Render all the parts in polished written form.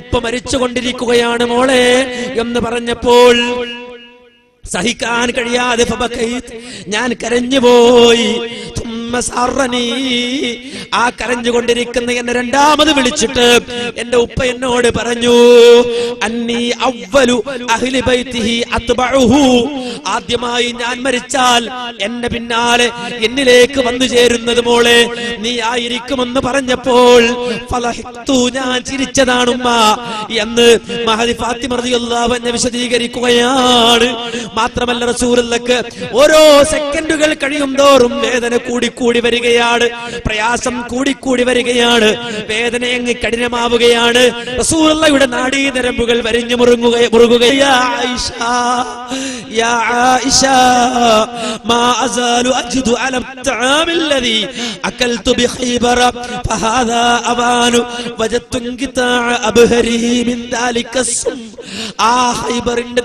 ഉപ്പ മരിച്ചുകൊണ്ടിരിക്കുകയാണ് മോളെ എന്ന് പറഞ്ഞപ്പോൾ സഹിക്കാൻ കഴിയാതെ ഞാൻ കരഞ്ഞുപോയി. ആ കരഞ്ഞുകൊണ്ടിരിക്കുന്ന എന്നെ രണ്ടാമത് വിളിച്ചിട്ട് എന്റെ ഉപ്പ എന്നോട് പറഞ്ഞു, അന്നീ അവ്വലു അഹ്ലി ബൈതിഹി അത്ബഉഹു, ആദ്യമായി ഞാൻ മരിച്ചാൽ എന്റെ പിന്നാലെ എന്നിലേക്ക് വന്നു ചേരുന്നത് മോളെ നീ ആയിരിക്കുമെന്ന് പറഞ്ഞപ്പോൾ ഫലഹിഖ്തു, ഞാൻ ചിരിച്ചതാണുമ്മ എന്ന് മഹദി ഫാത്തിമ റളിയല്ലാഹു അൻഹ വിശദീകരിക്കുകയാണ്. മാത്രമല്ല റസൂലുള്ളാഹിക്ക് ഓരോ സെക്കൻഡുകൾ കഴിയും തോറും വേദന കൂടിക്കൂടി വരികയാണ്, പ്രയാസം കൂടിക്കൂടി വരികയാണ്, വേദന അങ്ങ് കഠിനമാവുകയാണ്. റസൂലുള്ളാഹിയുടെ നാഡീനരമ്പുകൾ വരിഞ്ഞു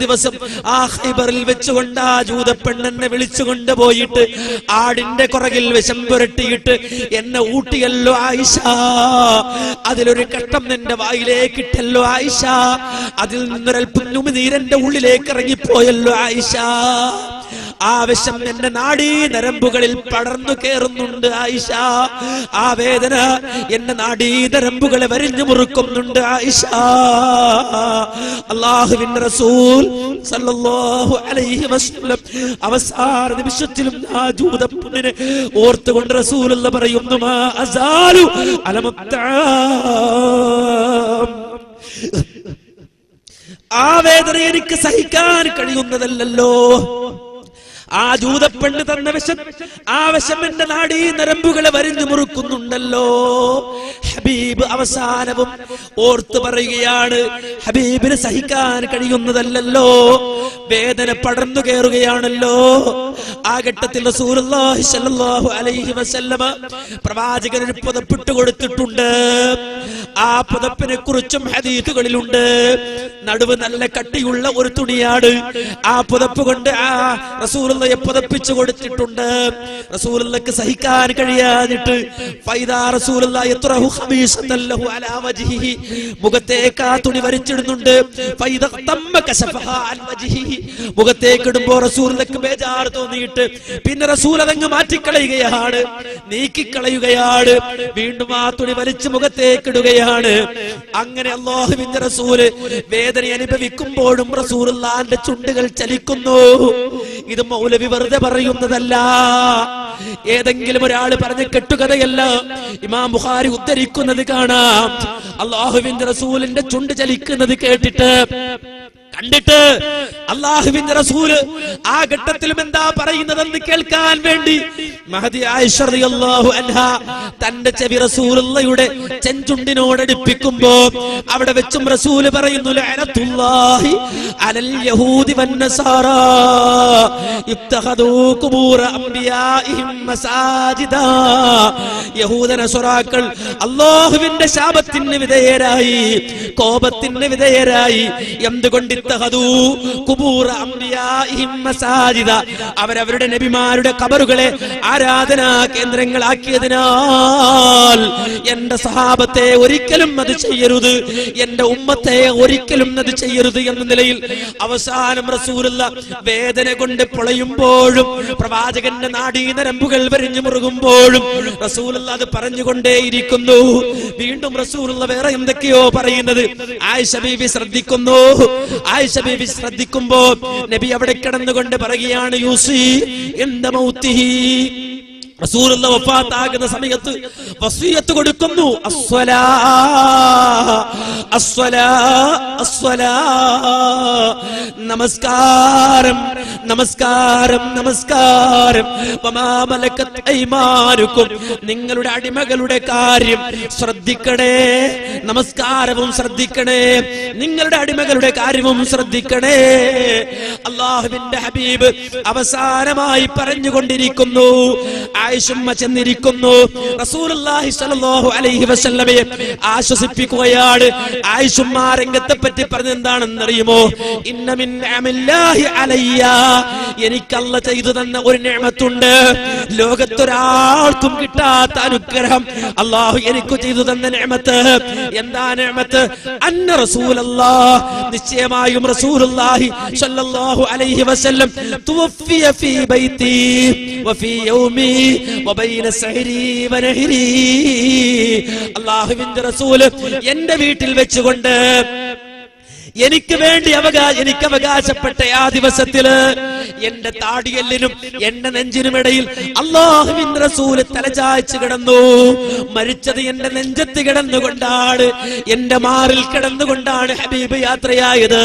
ദിവസം ആ ഖൈബറിൽ വെച്ചുകൊണ്ട് ആ ജൂതപ്പെണ്ണെന്നെ വിളിച്ചുകൊണ്ട് പോയിട്ട് ആടിന്റെ പുറകിൽ വിഷം പുരട്ടിയിട്ട് എന്നെ ഊട്ടിയല്ലോ ആയിഷ, അതിലൊരു കഷ്ടം നിന്റെ വായിലേക്ക് ഇട്ടല്ലോ ആയിഷ, അതിൽ നിന്നൊരൽപ്പം നീരെന്റെ ഉള്ളിലേക്ക് ഇറങ്ങിപ്പോയല്ലോ ആയിഷ, ആ വിഷം എന്റെ നാഡീ നരമ്പുകളിൽ പടർന്നു കയറുന്നുണ്ട് ആയിഷ, ആ വേദന എന്റെ നാഡീ നരമ്പുകളെ വരിഞ്ഞു മുറുക്കുന്നുണ്ട് ആയിഷ. അല്ലാഹുവിന്റെ റസൂൽ സല്ലല്ലാഹു അലൈഹി വസല്ലം അവസാന നിമിഷത്തിലും ആ ജൂതപ്പെണ്ണിനെ ഓർത്തുകൊണ്ട് റസൂലുള്ളാഹി പറയുന്നു, മാ അസാലു ആ വേദന എനിക്ക് സഹിക്കാൻ കഴിയുന്നതല്ലോ, ആ ജൂതപ്പെണ്ണ് തന്ന വിഷം, ആ വിഷം എന്റെ നാഡീ നരമ്പുകളെ വരിഞ്ഞു മുറുക്കുന്നുണ്ടല്ലോ. ഹബീബ് അവസാനവും ഓർത്ത് പറയുകയാണ്, ഹബീബിന് സഹിക്കാൻ കഴിയുന്നതല്ലോ, വേദന പടർന്നു കയറുകയാണല്ലോ. ആ ഘട്ടത്തിൽ റസൂലുള്ളാഹി സ്വല്ലല്ലാഹു അലൈഹി വസല്ലമ പ്രവാചകൻ ഒരു പുതപ്പിട്ട് കൊടുത്തിട്ടുണ്ട്. ആ പുതപ്പിനെ കുറിച്ചും ഹദീസുകളിലുണ്ട്. നടുവ് നല്ല കട്ടിയുള്ള ഒരു തുണിയാണ്, ആ പുതപ്പ് കൊണ്ട് ആ റസൂലുള്ളാഹിയെ പുതപ്പിച്ചു കൊടുത്തിട്ടുണ്ട്. റസൂലുള്ളാഹിക്ക് സഹിക്കാൻ കഴിയാതിട്ട് ഫൈദാ റസൂലുള്ളാഹി യത്റഹു ഖബീസതൻ ലഹു അലാ വജ്ഹിഹി, മുഖത്തേക്ക് ആ തുണി വലിച്ചിടുന്നുണ്ട്. ഫൈദ തമ്മ കശഫഹാ അൻ വജ്ഹിഹി, മുഖത്തേക്ക് ഇടുമ്പോൾ റസൂലുള്ളാഹിക്ക് ബേജാർ തോന്നിയിട്ട് പിന്നെ റസൂൽ അതങ്ങ് മാറ്റിക്കളയുകയാണ്, നീക്കിക്കളയുകയാണ്, വീണ്ടും ആ തുണി വലിച്ച് മുഖത്തേക്ക് ഇടുകയാണ്. അങ്ങനെ അല്ലാഹുവിന്റെ റസൂല് വേദന അനുഭവിക്കുമ്പോഴും റസൂലുള്ളാഹിന്റെ ചുണ്ടുകൾ ചലിക്കുന്നു. ഇത് മൗലവി വെറുതെ പറയുന്നതല്ല, ഏതെങ്കിലും ഒരാൾ പറഞ്ഞ കെട്ടുകഥയല്ല. ഇമാം ബുഖാരി ഉദ്ധരിക്കുന്നത് കാണാം. അല്ലാഹുവിന്റെ റസൂലിന്റെ ചുണ്ട് ചലിക്കുന്നത് കേട്ടിട്ട് കണ്ടിട്ട് അല്ലാഹുവിന്റെ റസൂല് ആ ഘട്ടത്തിലും എന്താ പറയുന്നതെന്ന് കേൾക്കാൻ വേണ്ടി മഹദി ആയിഷ റളിയല്ലാഹു അൻഹ തന്റെ ചെവി റസൂലുള്ളാഹിയുടെ ചെഞ്ചുണ്ടിനോടടുപ്പിക്കുമ്പോ അവിടെ വെച്ചും റസൂല് പറയുന്നു, ലഅനത്തുല്ലാഹി അലൽ യഹൂദി വന്നസാറാ ഇത്തഖദൂ ഖുബൂറ അംബിയാഇഹിം മസാജിദാ, യഹൂദ നസറാക്കൾ അല്ലാഹുവിന്റെ ശാപത്തിന് വിധേയരായി, കോപത്തിന് വിധേയരായി. എന്തുകൊണ്ട്? അവരവരുടെ നബിമാരുടെ ഖബറുകളെ ആരാധനാ കേന്ദ്രങ്ങളാക്കിയതിനാൽ എന്റെ സഹാബത്തെ ഒരിക്കലും അത് ചെയ്യരുത്, എന്റെ ഉമ്മത്തെ ഒരിക്കലും അത് ചെയ്യരുത് എന്ന നിലയിൽ അവസാനം റസൂലുള്ളാഹി വേദന കൊണ്ട് പൊളയുമ്പോഴും പ്രവാചകന്റെ നാഡീനരമ്പുകൾ വരിഞ്ഞു മുറുകുമ്പോഴും റസൂലുള്ളാഹി അത് പറഞ്ഞുകൊണ്ടേയിരിക്കുന്നു. വീണ്ടും റസൂലുള്ളാഹി വേറെ എന്തൊക്കെയോ പറയുന്നത് ആയിഷ ബീവി ശ്രദ്ധിക്കുന്നു. ആയിഷ ബീവി ശ്രദ്ധിക്കുമ്പോ നബി അവിടെ കിടന്നുകൊണ്ട് പറയുകയാണ്, യൂസി ഇൻദ മൗതിഹി, റസൂലുള്ളാഹി വഫാത്താകുന്ന സമയത്ത് വസിയത്ത് കൊടുക്കുന്നു, അസ്സലാ അസ്സലാ അസ്സലാ, നമസ്കാരം നമസ്കാരം നമസ്കാരം. വമാ മലക്കത് ഐമാനുക്കും, നിങ്ങളുടെ അടിമകളുടെ കാര്യം ശ്രദ്ധിക്കണേ, നമസ്കാരവും ശ്രദ്ധിക്കണേ, നിങ്ങളുടെ അടിമകളുടെ കാര്യവും ശ്രദ്ധിക്കണേ. അല്ലാഹുവിന്റെ ഹബീബ് അവസാനമായി പറഞ്ഞുകൊണ്ടിരിക്കുന്നു, ആയിഷുമ്മ ചെന്നിരിക്കുന്നു. റസൂലുള്ളാഹി സ്വല്ലല്ലാഹു അലൈഹി വസല്ലമയെ ആശ്വസിപ്പിക്കുകയാണ്. ആയിഷുമ്മ രംഗത്തെ പറ്റി പറഞ്ഞെന്താണെന്ന് അറിയുമോ? ഇന്ന മിൻ നിഅമില്ലാഹി അലയ്യ, എനിക്ക് അല്ലാഹു ചെയ്തു തന്ന ഒരു നിഅമത്തുണ്ട്, ലോകത്തൊരാൾക്കും കിട്ടാത്ത അനുഗ്രഹം അല്ലാഹു എനിക്ക് ചെയ്തു തന്ന നിഅമത്ത്. എന്താ നിഅമത്ത്? അന്ന റസൂലല്ലാഹ്, നിശ്ചയമായും റസൂലുള്ളാഹി സ്വല്ലല്ലാഹു അലൈഹി വസല്ലം തുവഫിയ ഫീ ബൈതി വഫീ യൗമി വബൈന സഹരി വനഹരി, അല്ലാഹുവിന്റെ റസൂൽ എന്റെ വീട്ടിൽ വെച്ചുകൊണ്ട് എനിക്ക് വേണ്ടി എനിക്ക് അവകാശപ്പെട്ട ആ ദിവസത്തില് എന്റെ താടിയെല്ലിനും എന്റെ നെഞ്ചിനുമിടയിൽ അല്ലാഹുവിന്റെ റസൂല് തലചായ്ച്ചു കിടന്നു. മരിച്ചത് എന്റെ നെഞ്ചത്ത് കിടന്നുകൊണ്ടാണ്, എന്റെ മാറിൽ കിടന്നുകൊണ്ടാണ് ഹബീബ് യാത്രയായത്.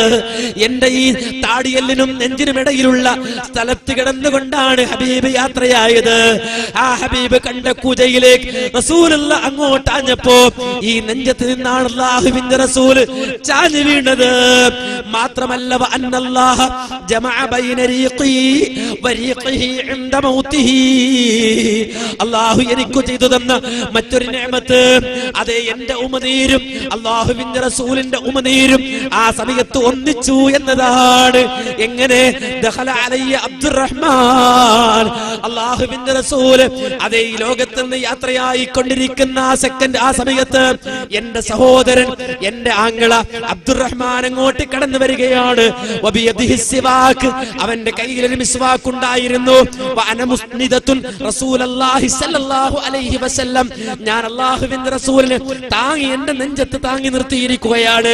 എന്റെ ഈ താടിയെല്ലിനും നെഞ്ചിനുമിടയിലുള്ള സ്ഥലത്ത് കിടന്നുകൊണ്ടാണ് ഹബീബ് യാത്രയായത്. ആ ഹബീബ് കണ്ട കൂജയിലേക്ക് റസൂലുള്ള അങ്ങോട്ടാഞ്ഞപ്പോ ഈ നെഞ്ചത്ത് നിന്നാണ് അല്ലാഹുവിന്റെ റസൂല് ചാഞ്ഞു വീണത്. മാത്രമല്ല വഅന്നല്ലാഹ ജമഅ ബൈന റീഖി വരീഖിഹി ഇൻദ മൗതിഹി, അല്ലാഹു എനിക്ക് ചെയ്തു തന്ന മറ്റൊരു നിഅമത്ത്, അതേ എന്റെ ഉമനീരും അല്ലാഹുവിന്റെ റസൂലിന്റെ ഉമനീരും ആ സമയത്ത് ഒന്നിച്ചു എന്നതാണ്. എങ്ങനെ? ദഖല അലയ്യ അബ്ദുറഹ്മാൻ, അല്ലാഹുവിന്റെ റസൂല് അതേ ഈ ലോകത്ത് നിന്ന് യാത്രയായി കൊണ്ടിരിക്കുന്ന ആ സെക്കൻഡ്, ആ സമയത്ത് എന്റെ സഹോദരൻ, എന്റെ ആങ്ങള അബ്ദുറഹ്മാൻ അങ്ങോട്ട് കടന്നു വരികയാണ്. അവന്റെ കയ്യിൽ ഒരു മിസ്വാക്ക് ഉണ്ടായിരുന്നു. ഞാൻ അല്ലാഹുവിന്റെ റസൂലിനെ താങ്ങി എന്റെ നെഞ്ചത്ത് താങ്ങി നിർത്തിയിരിക്കുകയാണ്.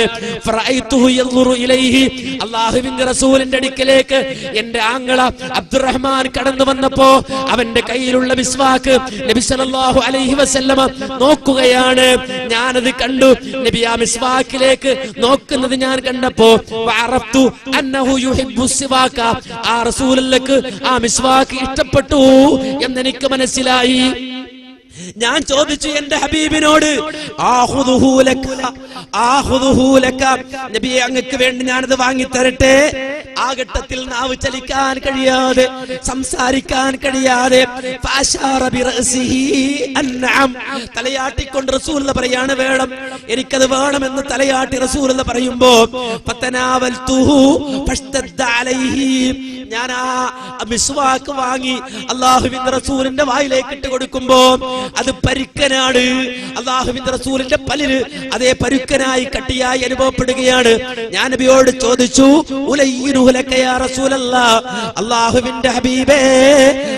അല്ലാഹുവിന്റെ റസൂലിന്റെ അടുക്കലേക്ക് എന്റെ ആങ്ങള അബ്ദുറഹ്മാൻ കടന്നു വന്നപ്പോ അവന്റെ കയ്യിലുള്ള മിസ്വാക്ക് നബി സല്ലല്ലാഹു അലൈഹി വസല്ലമ നോക്കുകയാണ്. ഞാനത് കണ്ടു. നബി ആ മിസ്വാക്കിലേക്ക് നോക്കുന്നത് ഞാൻ കണ്ടപ്പോ വഅറഫ്തു അന്നഹു യുഹിബ്ബു സിവാക, ആ റസൂലുള്ളാഹിക്ക് ആ മിസ്വാക്ക് ഇഷ്ടപ്പെട്ടു എന്നെനിക്ക് മനസ്സിലായി. ഞാൻ ചോദിച്ചു എന്റെ ഹബീബിനോട്, നബിയെ അങ്ങക്ക് വേണ്ടി ഞാനത് വാങ്ങിത്തരട്ടെ? ആ ഘട്ടത്തിൽ നാവ് ചലിക്കാൻ കഴിയാതെ, സംസാരിക്കാൻ കഴിയാതെ തലയാട്ടിക്കൊണ്ട് റസൂലുള്ളാഹി പറയാണ് വേണം, എനിക്കത് വേണമെന്ന് തലയാട്ടി റസൂലുള്ളാഹി പറയുമ്പോ ഞാൻ ആ മിസ്വാക്ക് വാങ്ങി അല്ലാഹുവിന്റെ റസൂലിന്റെ വായിലേക്ക് ഇട്ട് കൊടുക്കുമ്പോ അത് പരുക്കനാണ്. അല്ലാഹുവിന്റെ റസൂലിന്റെ പല്ലിന് അതേ പരുക്കനായി കട്ടിയായി അനുഭവപ്പെടുകയാണ്. ഞാൻ നബിയോട് ചോദിച്ചു, അല്ലാഹുവിന്റെ ഹബീബേ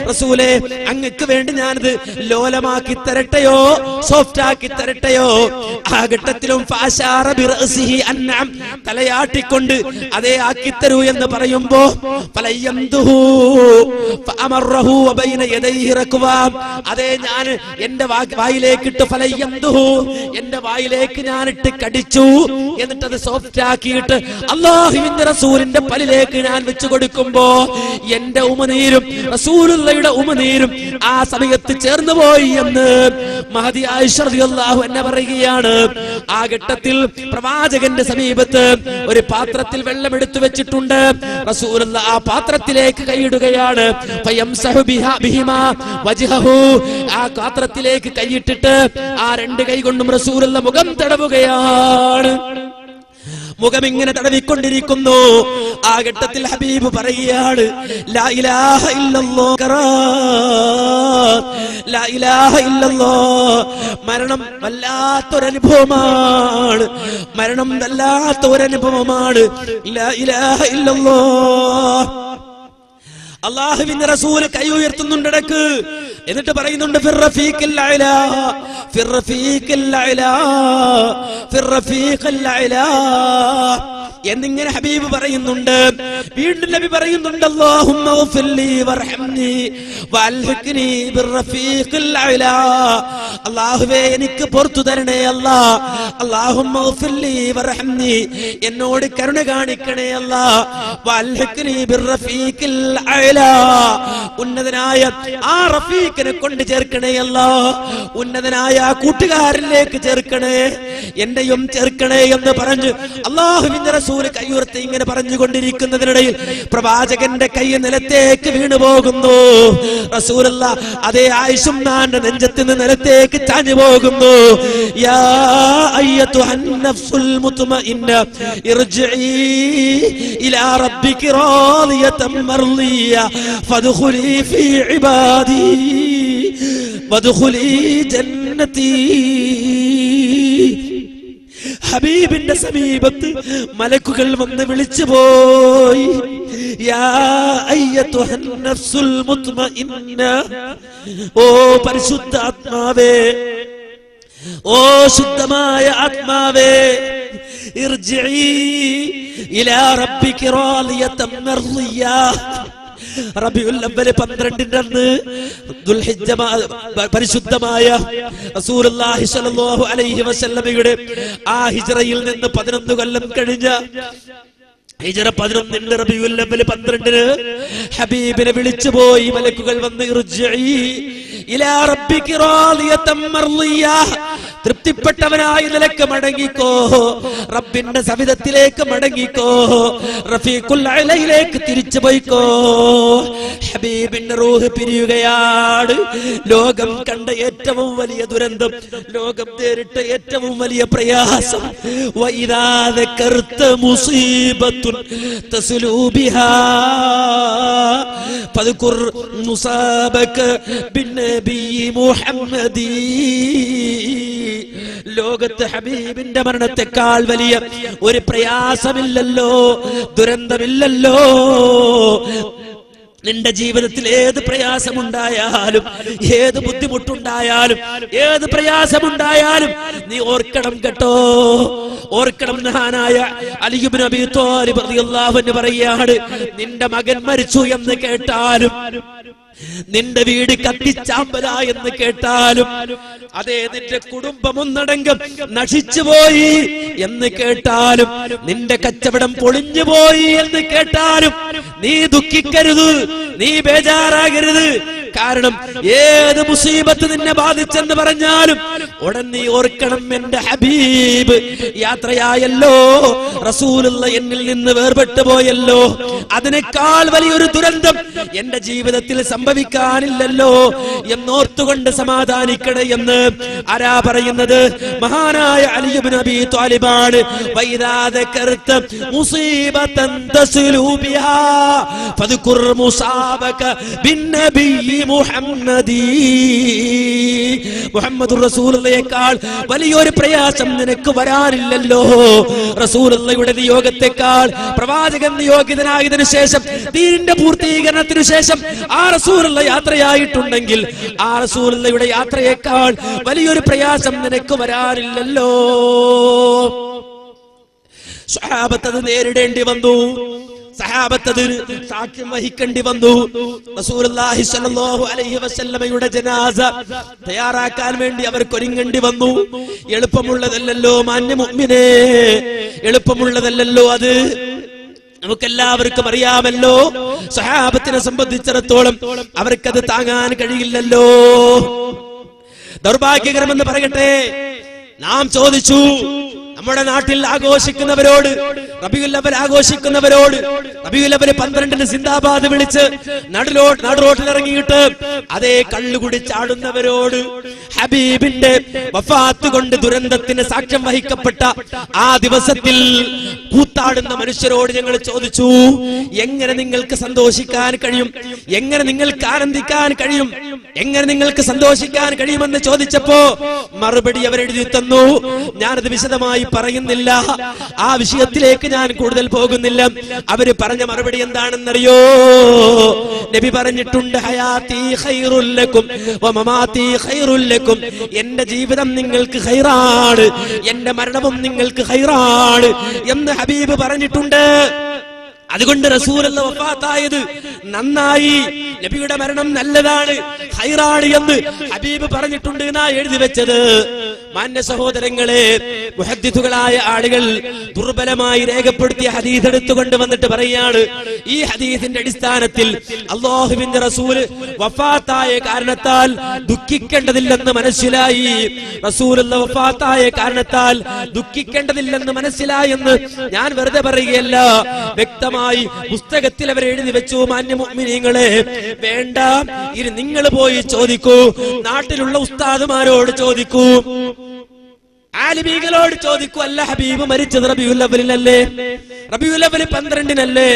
റസൂലേ, അങ്ങക്ക് വേണ്ടി ഞാനത് ലോലമാക്കി തരട്ടെയോ, സോഫ്റ്റ് ആക്കി തരട്ടെയോ? ആ ഘട്ടത്തിലും തലയാട്ടിക്കൊണ്ട് അതേ ആക്കിത്തരൂ എന്ന് പറയുമ്പോ അതേ ഞാൻ എന്റെ വായിലേക്കിട്ട് എന്റെ വായിലേക്ക് ഞാനിട്ട് കടിച്ചു. എന്നിട്ട് അത് സോഫ്റ്റ് ആക്കിയിട്ട് അല്ലാഹുവിന്റെ റസൂലിന്റെ പല്ലിലേക്ക് ഞാൻ വെച്ചു കൊടുക്കുമ്പോ എന്റെ ഉമനീരും റസൂലുള്ളാഹിയുടെ ഉമനീരും ആ സമയത്ത് ചേർന്നു പോയി എന്ന് മഹദി ആയിഷ റളിയല്ലാഹു അൻഹ പറയുകയാണ്. ആ ഘട്ടത്തിൽ പ്രവാചകന്റെ സമീപത്ത് ഒരു പാത്രത്തിൽ വെള്ളം എടുത്തു വെച്ചിട്ടുണ്ട്. റസൂലുള്ളാഹി ആ പാത്രത്തിലേക്ക് കൈയിടുകയാണ്. ആ പാത്രത്തിലേക്ക് കൈയിട്ടിട്ട് ആ രണ്ട് കൈ കൊണ്ടും റസൂലുള്ളാഹി മുഖം തടവുകയാണ്. മുഖം ഇങ്ങനെ തടവിക്കൊണ്ടിരിക്കുന്നു. ആ ഘട്ടത്തിൽ ഹബീബ് പറയുകയാണ്, ലാ ഇലാഹ ഇല്ലല്ലാഹ്, ലാ ഇലാഹ ഇല്ലല്ലാഹ്. മരണം വല്ലാത്തൊരനുഭവമാണ്, മരണം വല്ലാത്തൊരനുഭവമാണ്. ലാ ഇലാഹ ഇല്ലല്ലാഹ്. അല്ലാഹുവിന്റെ റസൂൽ കൈ ഉയർത്തുന്നുണ്ട് ഇടക്ക്. എന്നിട്ട് പറയുന്നുണ്ട് ഫിർ റഫീഖിൽ അഅ്ലാ, ഫിർ റഫീഖിൽ അഅ്ലാ, ഫിർ റഫീഖിൽ അഅ്ലാ എന്നിങ്ങനെ ഹബീബ് പറയുന്നുണ്ട്. വീണ്ടും നബി പറയുന്നുണ്ട്, അല്ലാഹുമ്മ ഗ്ഫിർലി വർഹംനി വഅൽഹിഖ്നി ബിർറഫീഖിൽ അഅ്ലാ. അല്ലാഹുവേ എനിക്ക് പുറത്തു തരണേ അല്ലാ. അല്ലാഹുമ്മ ഗ്ഫിർലി വർഹംനി, എന്നോട് കരുണ കാണിക്കണേ അല്ലാ. വഅൽഹിഖ്നി ബിർറഫീഖിൽ അഅ്ലാ, ഉന്നതനായ ആ റഫീഖിനെ കൊണ്ട് ചേർക്കണേ അല്ലാ. ഉന്നതനായ കൂട്ടുകാരനിലേക്ക് ചേർക്കണേ. എന്നെയും ചേർക്കണേ എന്ന് പറഞ്ഞ് അല്ലാഹുവിന്റെ റസൂൽ കയ്യുയർത്തി ഇങ്ങനെ പറഞ്ഞുകൊണ്ടിരിക്കുന്നതിനിടയിൽ പ്രവാചകന്റെ കൈ നിലത്തേക്ക് വീണു പോകുന്നു. റസൂലുള്ളാഹ് അതേ ആയിഷുമ്മാന്റെ നെഞ്ചത്ത് നിന്ന് നിലത്തേക്ക് ചാഞ്ഞു പോകുന്നു. യാ അയ്യതുഹൻ നഫ്സുൽ മുത്മഇന്ന ഇർജിഇ ഇലാ റബ്ബികി റാദിയതൻ മർളിയ ഫദ്ഖുലി ഫീ ഇബാദി വദ്ഖുലി ജന്നതി. ഹബീബിന്റെ സമീപത്ത് മലക്കുകൾ വന്ന് വിളിച്ചു പോയി. യാ അയ്യതുഹൻ നഫ്സുൽ മുത്മഇന്ന, ഓ പരിശുദ്ധ ആത്മാവേ, ഓ ശുദ്ധമായ ആത്മാവേ, ഇർജിഇ ഇലാ റബ്ബികി റാദിയതൻ മർളിയ. റബീഉൽ അവ്വൽ 12 അന്ന് ദുൽഹിജ്ജ പരിശുദ്ധമായ റസൂലുള്ളാഹി സ്വല്ലല്ലാഹു അലൈഹി വസല്ലമയുടെ ആ ഹിജ്റയിൽ നിന്ന് 11 കൊല്ലം കഴിഞ്ഞ ഹിജ്റ 11 റബീഉൽ അവ്വൽ 12 ഹബീബിനെ വിളിച്ചു പോയി മലക്കുകൾ വന്ന് ഇർജിഇ ഇലാ റബ്ബികി റാദിയതൻ മർളിയ, തൃപ്തിപ്പെട്ടവനായി നിലക്ക് മടങ്ങിക്കോ, റബ്ബിന്റെ സവിധത്തിലേക്ക് മടങ്ങിക്കോ, റഫീഖുൽ അലയിലേക്ക് തിരിച്ചു പോയിക്കോ. ഹബീബിന്റെ റൂഹ് പിരിയുകയാണ്. ലോകം കണ്ട ഏറ്റവും വലിയ ദുരന്തം, ലോകം നേരിട്ട ഏറ്റവും വലിയ പ്രയാസം. വഇദാ ദകർത മുസീബത്തുൻ തസ്ലൂ ബിഹാ ഫദ്കുർ മുസാബക ബിന്നബി മുഹമ്മദി. ലോകത്ത് ഹബീബിന്റെ മരണത്തെക്കാൾ വലിയ ഒരു പ്രയാസമില്ലല്ലോ, ദുരന്തമില്ലല്ലോ. നിന്റെ ജീവിതത്തിൽ ഏത് പ്രയാസമുണ്ടായാലും, ഏത് ബുദ്ധിമുട്ടുണ്ടായാലും, ഏത് പ്രയാസമുണ്ടായാലും നീ ഓർക്കണം കേട്ടോ, ഓർക്കണം. മഹാനായ അലി ഇബ്നു അബീ ത്വാലിബ് റളിയല്ലാഹു അൻഹു പറയുകയാണ്, നിന്റെ മകൻ മരിച്ചു എന്ന് കേട്ടാലും, നിന്റെ വീട് കത്തിച്ചാമ്പല എന്ന് കേട്ടാലും, അതേ നിന്റെ കുടുംബം ഒന്നടങ്കം നശിച്ചുപോയി എന്ന് കേട്ടാലും, നിന്റെ കച്ചവടം പൊളിഞ്ഞുപോയി എന്ന് കേട്ടാലും നീ ദുഃഖിക്കരുത്, നീ ബേജാറാകരുത്. കാരണം ഏത് മുസീബത്ത് നിന്നെ ബാധിച്ചെന്ന് പറഞ്ഞാലും ഉടൻ നീ ഓർക്കണം, എന്റെ ഹബീബ് യാത്രയായല്ലോ, റസൂലുള്ള എന്നിൽ നിന്ന് വേർപെട്ടു പോയല്ലോ, അതിനേക്കാൾ വലിയൊരു ദുരന്തം എന്റെ ജീവിതത്തിൽ സംഭവിക്കാനില്ലല്ലോ എന്നോർത്തുകൊണ്ട് സമാധാനിക്കണേ എന്ന് ആരാ പറയുന്നത്? മഹാനായ അലി ഇബ്നു അബീ ത്വാലിബാണ്. വഇദാ ദകർത മുസീബതൻ തസ്ലൂ ബിഹാ ഫദ്കുർ മുസാബക ബിന്നബി മുഹമ്മദി. മുഹമ്മദുർ റസൂലുള്ളയേക്കാൾ വലിയൊരു പ്രയാസം നിനക്ക് വരാനില്ലല്ലോ. റസൂലുള്ളയുടെ നിയോഗത്തെക്കാൾ, പ്രവാചകൻ നിയോഗിതനായതിനു ശേഷം, ദീനിന്റെ പൂർത്തീകരണത്തിനു ശേഷം ആ റസൂലുള്ള യാത്രയായിട്ടുണ്ടെങ്കിൽ ആ റസൂലുള്ളയുടെ യാത്രയേക്കാൾ വലിയൊരു പ്രയാസം നിനക്ക് വരാനില്ലല്ലോ. സ്വഹാബത്ത് അത് നേരിടേണ്ടി വന്നു, സഹാബത്തതിന് സാക്ഷ്യം വഹിക്കേണ്ടി വന്നു. റസൂലുള്ളാഹി സ്വല്ലല്ലാഹു അലൈഹി വസല്ലമയുടെ ജനാസ തയ്യാറാക്കാൻ വേണ്ടി അവർക്ക് ഒരുങ്ങേണ്ടി വന്നു. എളുപ്പമുള്ളതല്ലല്ലോ മാന്യ മുഅ്മിനേ, എളുപ്പമുള്ളതല്ലല്ലോ അത്. നമുക്കെല്ലാവർക്കും അറിയാമല്ലോ, സഹാബത്തിനെ സംബന്ധിച്ചിടത്തോളം അവർക്കത് താങ്ങാൻ കഴിയില്ലല്ലോ. ദൗർഭാഗ്യകരമെന്ന് പറയട്ടെ, നാം ചോദിച്ചു, നമ്മുടെ നാട്ടിൽ ആഘോഷിക്കുന്നവരോട്, റബീഉൽ അവ്വൽ ആഘോഷിക്കുന്നവരോട്, റബീഉൽ അവ്വൽ 12 സിന്ദാബാദ് വിളിച്ച് നടുറോട്ടിൽ ഇറങ്ങിയിട്ട് അതേ കള്ളു കുടിച്ചാടുന്നവരോട്, ഹബീബിന്റെ വഫാത്ത് കൊണ്ട് ദുരന്തത്തിന് സാക്ഷ്യം വഹിക്കപ്പെട്ട ആ ദിവസത്തിൽ കൂത്താടുന്ന മനുഷ്യരോട് ഞങ്ങൾ ചോദിച്ചു, എങ്ങനെ നിങ്ങൾക്ക് സന്തോഷിക്കാൻ കഴിയും, എങ്ങനെ നിങ്ങൾക്ക് ആനന്ദിക്കാൻ കഴിയും, എങ്ങനെ നിങ്ങൾക്ക് സന്തോഷിക്കാൻ കഴിയുമെന്ന് ചോദിച്ചപ്പോ മറുപടി അവരെഴുതി തന്നു. ഞാനത് വിശദമായി പറയുന്നില്ല, ആ വിഷയത്തിലേക്ക് ഞാൻ കൂടുതൽ പോകുന്നില്ല. അവര് പറഞ്ഞ മറുപടി എന്താണെന്നറിയോ? നബി പറഞ്ഞിട്ടുണ്ട്, ഹയാത്തി ഖൈറുൽ ലക്കും വമമാതി ഖൈറുൽ ലക്കും. എന്റെ ജീവിതം നിങ്ങൾക്ക് ഖൈറാണ്, എന്റെ മരണവും നിങ്ങൾക്ക് ഖൈറാണ് എന്ന് ഹബീബ് പറഞ്ഞിട്ടുണ്ട്. അതുകൊണ്ട് റസൂലുള്ള വഫാത്തായത് നന്നായി, നബിയുടെ മരണം നല്ലതാണ്, ഖൈറാണ് എന്ന് ഹബീബ് പറഞ്ഞിട്ടുണ്ട് എന്നാ എഴുതി വെച്ചത്. മാന്യ സഹോദരങ്ങളെ, മുഹദ്ദിസുകളായ ആളുകൾ ദുർബലമായി രേഖപ്പെടുത്തിയ ഹദീസ് എടുത്തുകൊണ്ട് വന്നിട്ട് പറയാണ്, ഈ ഹദീസിന്റെ അടിസ്ഥാനത്തിൽ അല്ലാഹുവിന്റെ റസൂൽ വഫാത്തായ കാരണത്താൽ ദുഃഖിക്കേണ്ടതില്ലെന്ന് മനസ്സിലായി. റസൂലുള്ള വഫാത്തായ കാരണത്താൽ ദുഃഖിക്കേണ്ടതില്ലെന്ന് മനസ്സിലായെന്ന് ഞാൻ വെറുതെ പറയുകയല്ല, വ്യക്തമായി പുസ്തകത്തിൽ അവർ എഴുതി വെച്ചു. മാന്യ മുഅ്മിനീങ്ങളെ, വേണ്ട, ഇനി നിങ്ങൾ പോയി ചോദിക്കൂ, നാട്ടിലുള്ള ഉസ്താദുമാരോട് ചോദിക്കൂ, ആലിമീങ്ങളോട് ചോദിക്കൂ. അല്ല, ഹബീബ് മരിച്ചത് റബീഉൽ അവ്വലിലല്ലേ? റബീഉൽ അവ്വൽ 12-നല്ലേ?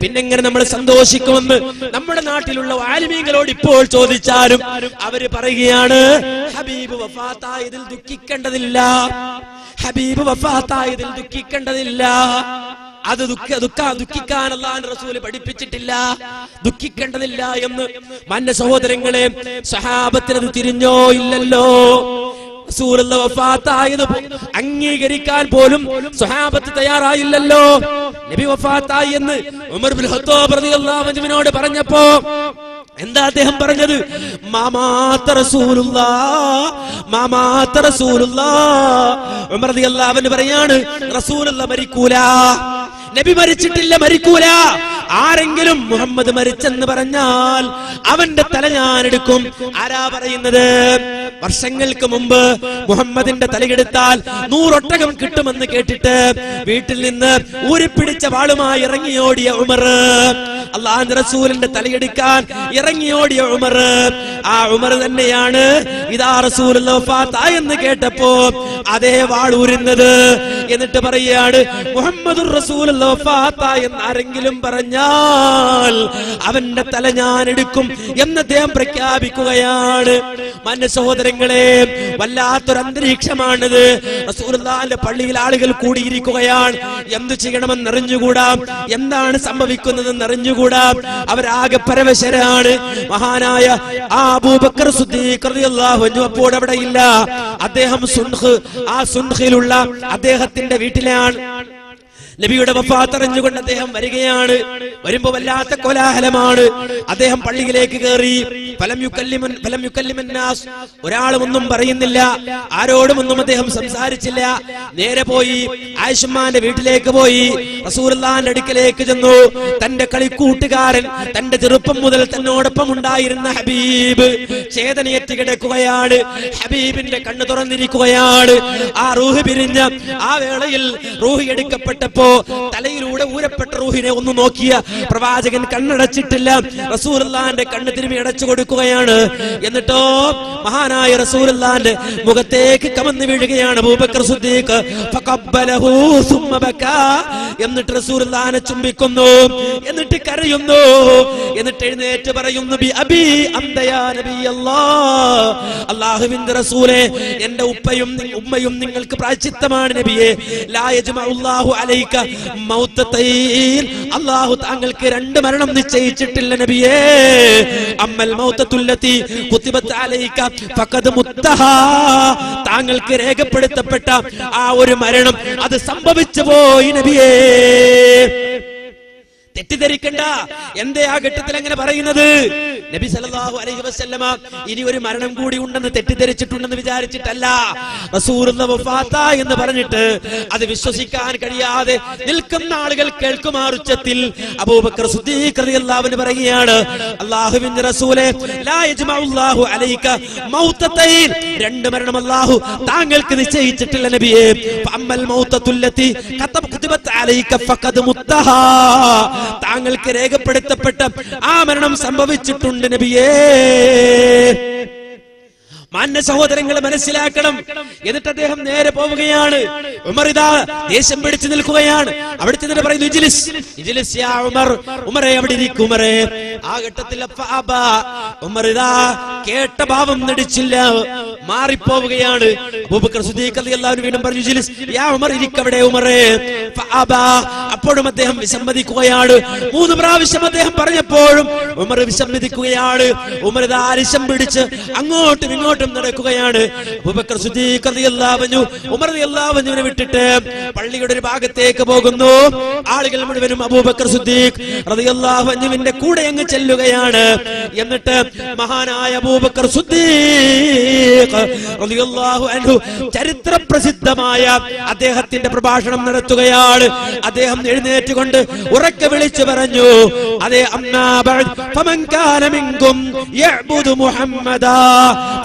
പിന്നെങ്ങനെ നമ്മൾ സന്തോഷിക്കുമെന്ന് നമ്മുടെ നാട്ടിലുള്ള ആലിമീങ്ങളോട് ഇപ്പോൾ ചോദിച്ചാലും അവര് പറയുകയാണ്, ഹബീബ് വഫാത്തായതിൽ ദുഃഖിക്കേണ്ടതില്ല, ഹബീബ് വഫാത്തായതിൽ ദുഃഖിക്കേണ്ടതില്ല. അത് ദുഃഖിക്കാൻ അല്ലാഹുവിന്റെ റസൂൽ പഠിപ്പിച്ചിട്ടില്ല, ദുഃഖിക്കേണ്ടതില്ല എന്ന്. മാന്യ സഹോദരങ്ങളെ, സഹാബത്തിന് അത് തിരിഞ്ഞോ ഇല്ലല്ലോ. റസൂലുള്ള വഫാത്തായത് അംഗീകരിക്കാൻ പോലും സ്വഹാബത്ത് തയ്യാറായില്ലല്ലോ. നബി വഫാത്തായി എന്ന് ഉമർ ഇബ്നുൽ ഖത്താബ് റളിയല്ലാഹു അൻഹുവിനോട് പറഞ്ഞപ്പോ എന്താ അദ്ദേഹം പറഞ്ഞത്? മാമാത റസൂലുള്ളാഹ്, മാമാത റസൂലുള്ളാഹ്. ഉമർ റളിയല്ലാഹു അൻഹു പറയാണ്, റസൂലുള്ളാഹ് മരിക്കൂല, നബി മരിച്ചിട്ടില്ല, മരിക്കൂല. ആരെങ്കിലും മുഹമ്മദ് മരിച്ചെന്ന് പറഞ്ഞാൽ അവന്റെ തല ഞാൻ എടുക്കും. ആരാ പറയുന്നത്? വർഷങ്ങൾക്ക് മുമ്പ് മുഹമ്മദിന്റെ തലയെടുത്താൽ 100 ഒട്ടകം കിട്ടുമെന്ന് കേട്ടിട്ട് വീട്ടിൽ നിന്ന് ഊരിപ്പിടിച്ച വാളുമായി ഇറങ്ങിയോടിയ ഉമർ, അല്ലാഹുവിന്റെ റസൂലിന്റെ തലയെടുക്കാൻ ഇറങ്ങിയോടിയ ഉമർ, ആ ഉമർ തന്നെയാണ് ഇദാ റസൂലുള്ളാഹി വഫാത്തായി എന്ന് കേട്ടപ്പോ അതേ വാളൂരുന്നത്. എന്നിട്ട് പറയാണ്, മുഹമ്മദുർ റസൂലുള്ളാഹി വഫാത്തായി എന്ന് ആരെങ്കിലും പറഞ്ഞാൽ അവന്റെ തല ഞാൻ എടുക്കും എന്ന് അദ്ദേഹം പ്രഖ്യാപിക്കുകയാണ്. മാന്യ സഹോദരങ്ങളെ, വല്ലാത്തൊരു അന്തരീക്ഷമാണിത്. റസൂലുള്ളാഹിന്റെ പള്ളിയിൽ ആളുകൾ കൂടിയിരിക്കുകയാണ്. എന്തു ചെയ്യണമെന്ന് അറിഞ്ഞുകൂടാ, എന്താണ് സംഭവിക്കുന്നതെന്ന് അറിഞ്ഞുകൂടാ. അവരാകെ പരവശരാണ്. മഹാനായ അബൂബക്കർ സിദ്ദീഖ് റളിയല്ലാഹു അൻഹു അപ്പോൾ അവിടെ ഇല്ല. അദ്ദേഹം സുൻഖ്, ആ സുൻഖിലുള്ള അദ്ദേഹത്തിന്റെ വീട്ടിലാണ്. നബിയുടെ വഫാത്ത് അറിഞ്ഞുകൊണ്ട് അദ്ദേഹം വരികയാണ്. വരുമ്പോ വല്ലാത്ത കോലാഹലമാണ്. അദ്ദേഹം പള്ളിയിലേക്ക് കയറി. ഫലം യുക്കല്ലിമൻ നാസ്, ഒരാളും ഒന്നും പറയുന്നില്ല, ആരോടും ഒന്നും അദ്ദേഹം സംസാരിച്ചില്ല. നേരെ പോയി ആയിഷമാന്റെ വീട്ടിലേക്ക് പോയി. റസൂലുള്ളാഹിന്റെ അടുക്കലേക്ക് ചെന്നു. തന്റെ കളിക്കൂട്ടുകാരൻ, തന്റെ ചെറുപ്പം മുതൽ തന്നോടൊപ്പം ഉണ്ടായിരുന്ന ഹബീബ് ചേതനയേറ്റ് കിടക്കുകയാണ്. ഹബീബിന്റെ കണ്ണ് തുറന്നിരിക്കുകയാണ്. ആ റൂഹ് പിരിഞ്ഞ ആ വേളയിൽ റൂഹ് എടുക്കപ്പെട്ടപ്പോ തലയിലൂടെ ഊരപ്പെട്ട റൂഹിനെ ഒന്ന് നോക്കിയ പ്രവാചകൻ കണ്ണടച്ചിട്ടില്ല. റസൂലുള്ളാഹിന്റെ കണ്ണ് തിരുമ്മി അടച്ചു കൊടുക്കുകയാണ്. എന്നിട്ടോ മഹാനായ റസൂലുള്ളാഹിന്റെ മുഖത്തേക്ക് കമന്ന് വീഴുകയാണ് അബൂബക്കർ സിദ്ദീഖ്. ഫഖബ്ബലഹു സുമ്മ ബകാ, എന്നിട്ട് റസൂലുള്ളാഹിനെ ചുംബിക്കുന്നു, എന്നിട്ട് കരയുന്നു, എന്നിട്ട് എഴുന്നേറ്റ് പറയുന്നു, ബി അബി അന്ത യാ നബിയല്ലാഹ്, അല്ലാഹുവിന്റെ റസൂലേ, എന്റെ ഉപ്പയും ഉമ്മയും നിങ്ങൾക്ക് പ്രായശ്ചിത്തമാണ് നബിയേ. ലാ യജ്മഉല്ലാഹു അലൈക മൗതതൈൻ, അല്ലാഹു താങ്കൾക്ക് 2 മരണം നിശ്ചയിച്ചിട്ടില്ല നബിയേ. അമ്മൽ മൗതതുല്ലതി കുതിബത് അലൈക ഫഖദ് മുത്തഹാ, താങ്കൾക്ക് രേഖപ്പെടുത്തപ്പെട്ട ആ ഒരു മരണം അത് സംഭവിച്ചു പോയി നബിയേ. തെറ്റിദ്ധരിക്കണ്ട. എന്തേ ആ ഘട്ടത്തിൽ അങ്ങനെ പറയുന്നത്? നബി സല്ലല്ലാഹു അലൈഹി വസല്ലമ ഇനി ഒരു മരണം കൂടി ഉണ്ടെന്ന് തെറ്റിദ്ധരിച്ചിട്ടുണ്ടെന്ന് വിചാരിച്ചിട്ടല്ല. റസൂലുള്ളാഹി വഫാത്തായി എന്ന് പറഞ്ഞിട്ട് അത് വിശ്വസിക്കാൻ കഴിയാതെ നിൽക്കുന്ന ആളുകൾ കേൾക്കുമാർ ഉച്ചത്തിൽ അബൂബക്കർ സിദ്ദീഖ് റളിയല്ലാഹു അൻഹു പറയുകയാണ്, അല്ലാഹുവിന്റെ റസൂലേ, ലാ യജ്മഉല്ലാഹു അലൈക മൗതതൈൻ, 2 മരണം അല്ലാഹു താങ്കൾക്ക് നിശ്ചയിച്ചിട്ടില്ല നബിയേ. ഫഅമ്മൽ മൗതതുല്ലതി കുതിബത് അലൈക ഫഖദ് മുത്തഹാ, താങ്കൾക്ക് രേഖപ്പെടുത്തപ്പെട്ട ആ മരണം സംഭവിച്ചിട്ടുണ്ട് നബിയേ. മാന്യ സഹോദരങ്ങളെ മനസ്സിലാക്കണം. എന്നിട്ട് അദ്ദേഹം നേരെ പോവുകയാണ്. ഉമർ ഇതാ ദേഷ്യം പിടിച്ചു നിൽക്കുകയാണ്. അവിടെ ചെന്നിട്ട് പറയുന്നു, ഇജ്ലിസ് ഇജ്ലിസ് യാ ഉമർ, ഉമറേ അവിടെ ഇരിക്കൂ ഉമറേ. ആ ഘട്ടത്തിൽ ഉമർ ഇതാ കേട്ട ഭാവം നടിച്ചില്ല, മാറിപ്പോവുകയാണ്. അബൂബക്കർ സിദ്ദീഖ് റളിയല്ലാഹു അൻഹു വീണ്ടും പറഞ്ഞു, ഇജ്ലിസ് യാ ഉമർ, ഇരിക്കവിടെ ഉമറേ. അപ്പോഴും അദ്ദേഹം വിസമ്മതിക്കുകയാണ്. 3 പ്രാവശ്യം അദ്ദേഹം പറഞ്ഞപ്പോഴും ഉമർ വിസമ്മതിക്കുകയാണ്. ഉമർ ഇതാ അരിശം പിടിച്ച് അങ്ങോട്ടും ഇങ്ങോട്ടും അങ്ങോട്ടും നടക്കുകയാണ്. അബൂബക്കർ സിദ്ദീഖ് റളിയല്ലാഹു അൻഹു ഉമർ റളിയല്ലാഹു അൻഹുവിനെ വിട്ടിട്ട് പള്ളിയുടെ ഒരു ഭാഗത്തേക്ക് പോകുന്നു. ആളുകൾ മുഴുവനും അബൂബക്കർ സിദ്ദീഖ് റളിയല്ലാഹു അൻഹുവിന്റെ കൂടെ അങ്ങ് ചെല്ലുകയാണ്. എന്നിട്ട് മഹാനായ അബൂബക്കർ സിദ്ദീഖ് റളിയല്ലാഹു അൻഹു ചരിത്ര പ്രസിദ്ധമായ അദ്ദേഹത്തിന്റെ പ്രഭാഷണം നടത്തുകയാണ്. അദ്ദേഹം എഴുന്നേറ്റുകൊണ്ട് ഉറക്കെ വിളിച്ചു പറഞ്ഞു, അതേ അമ്മാ ബഅദ് ഫമൻ കാന മിൻകും യഅ്ബുദു മുഹമ്മദാ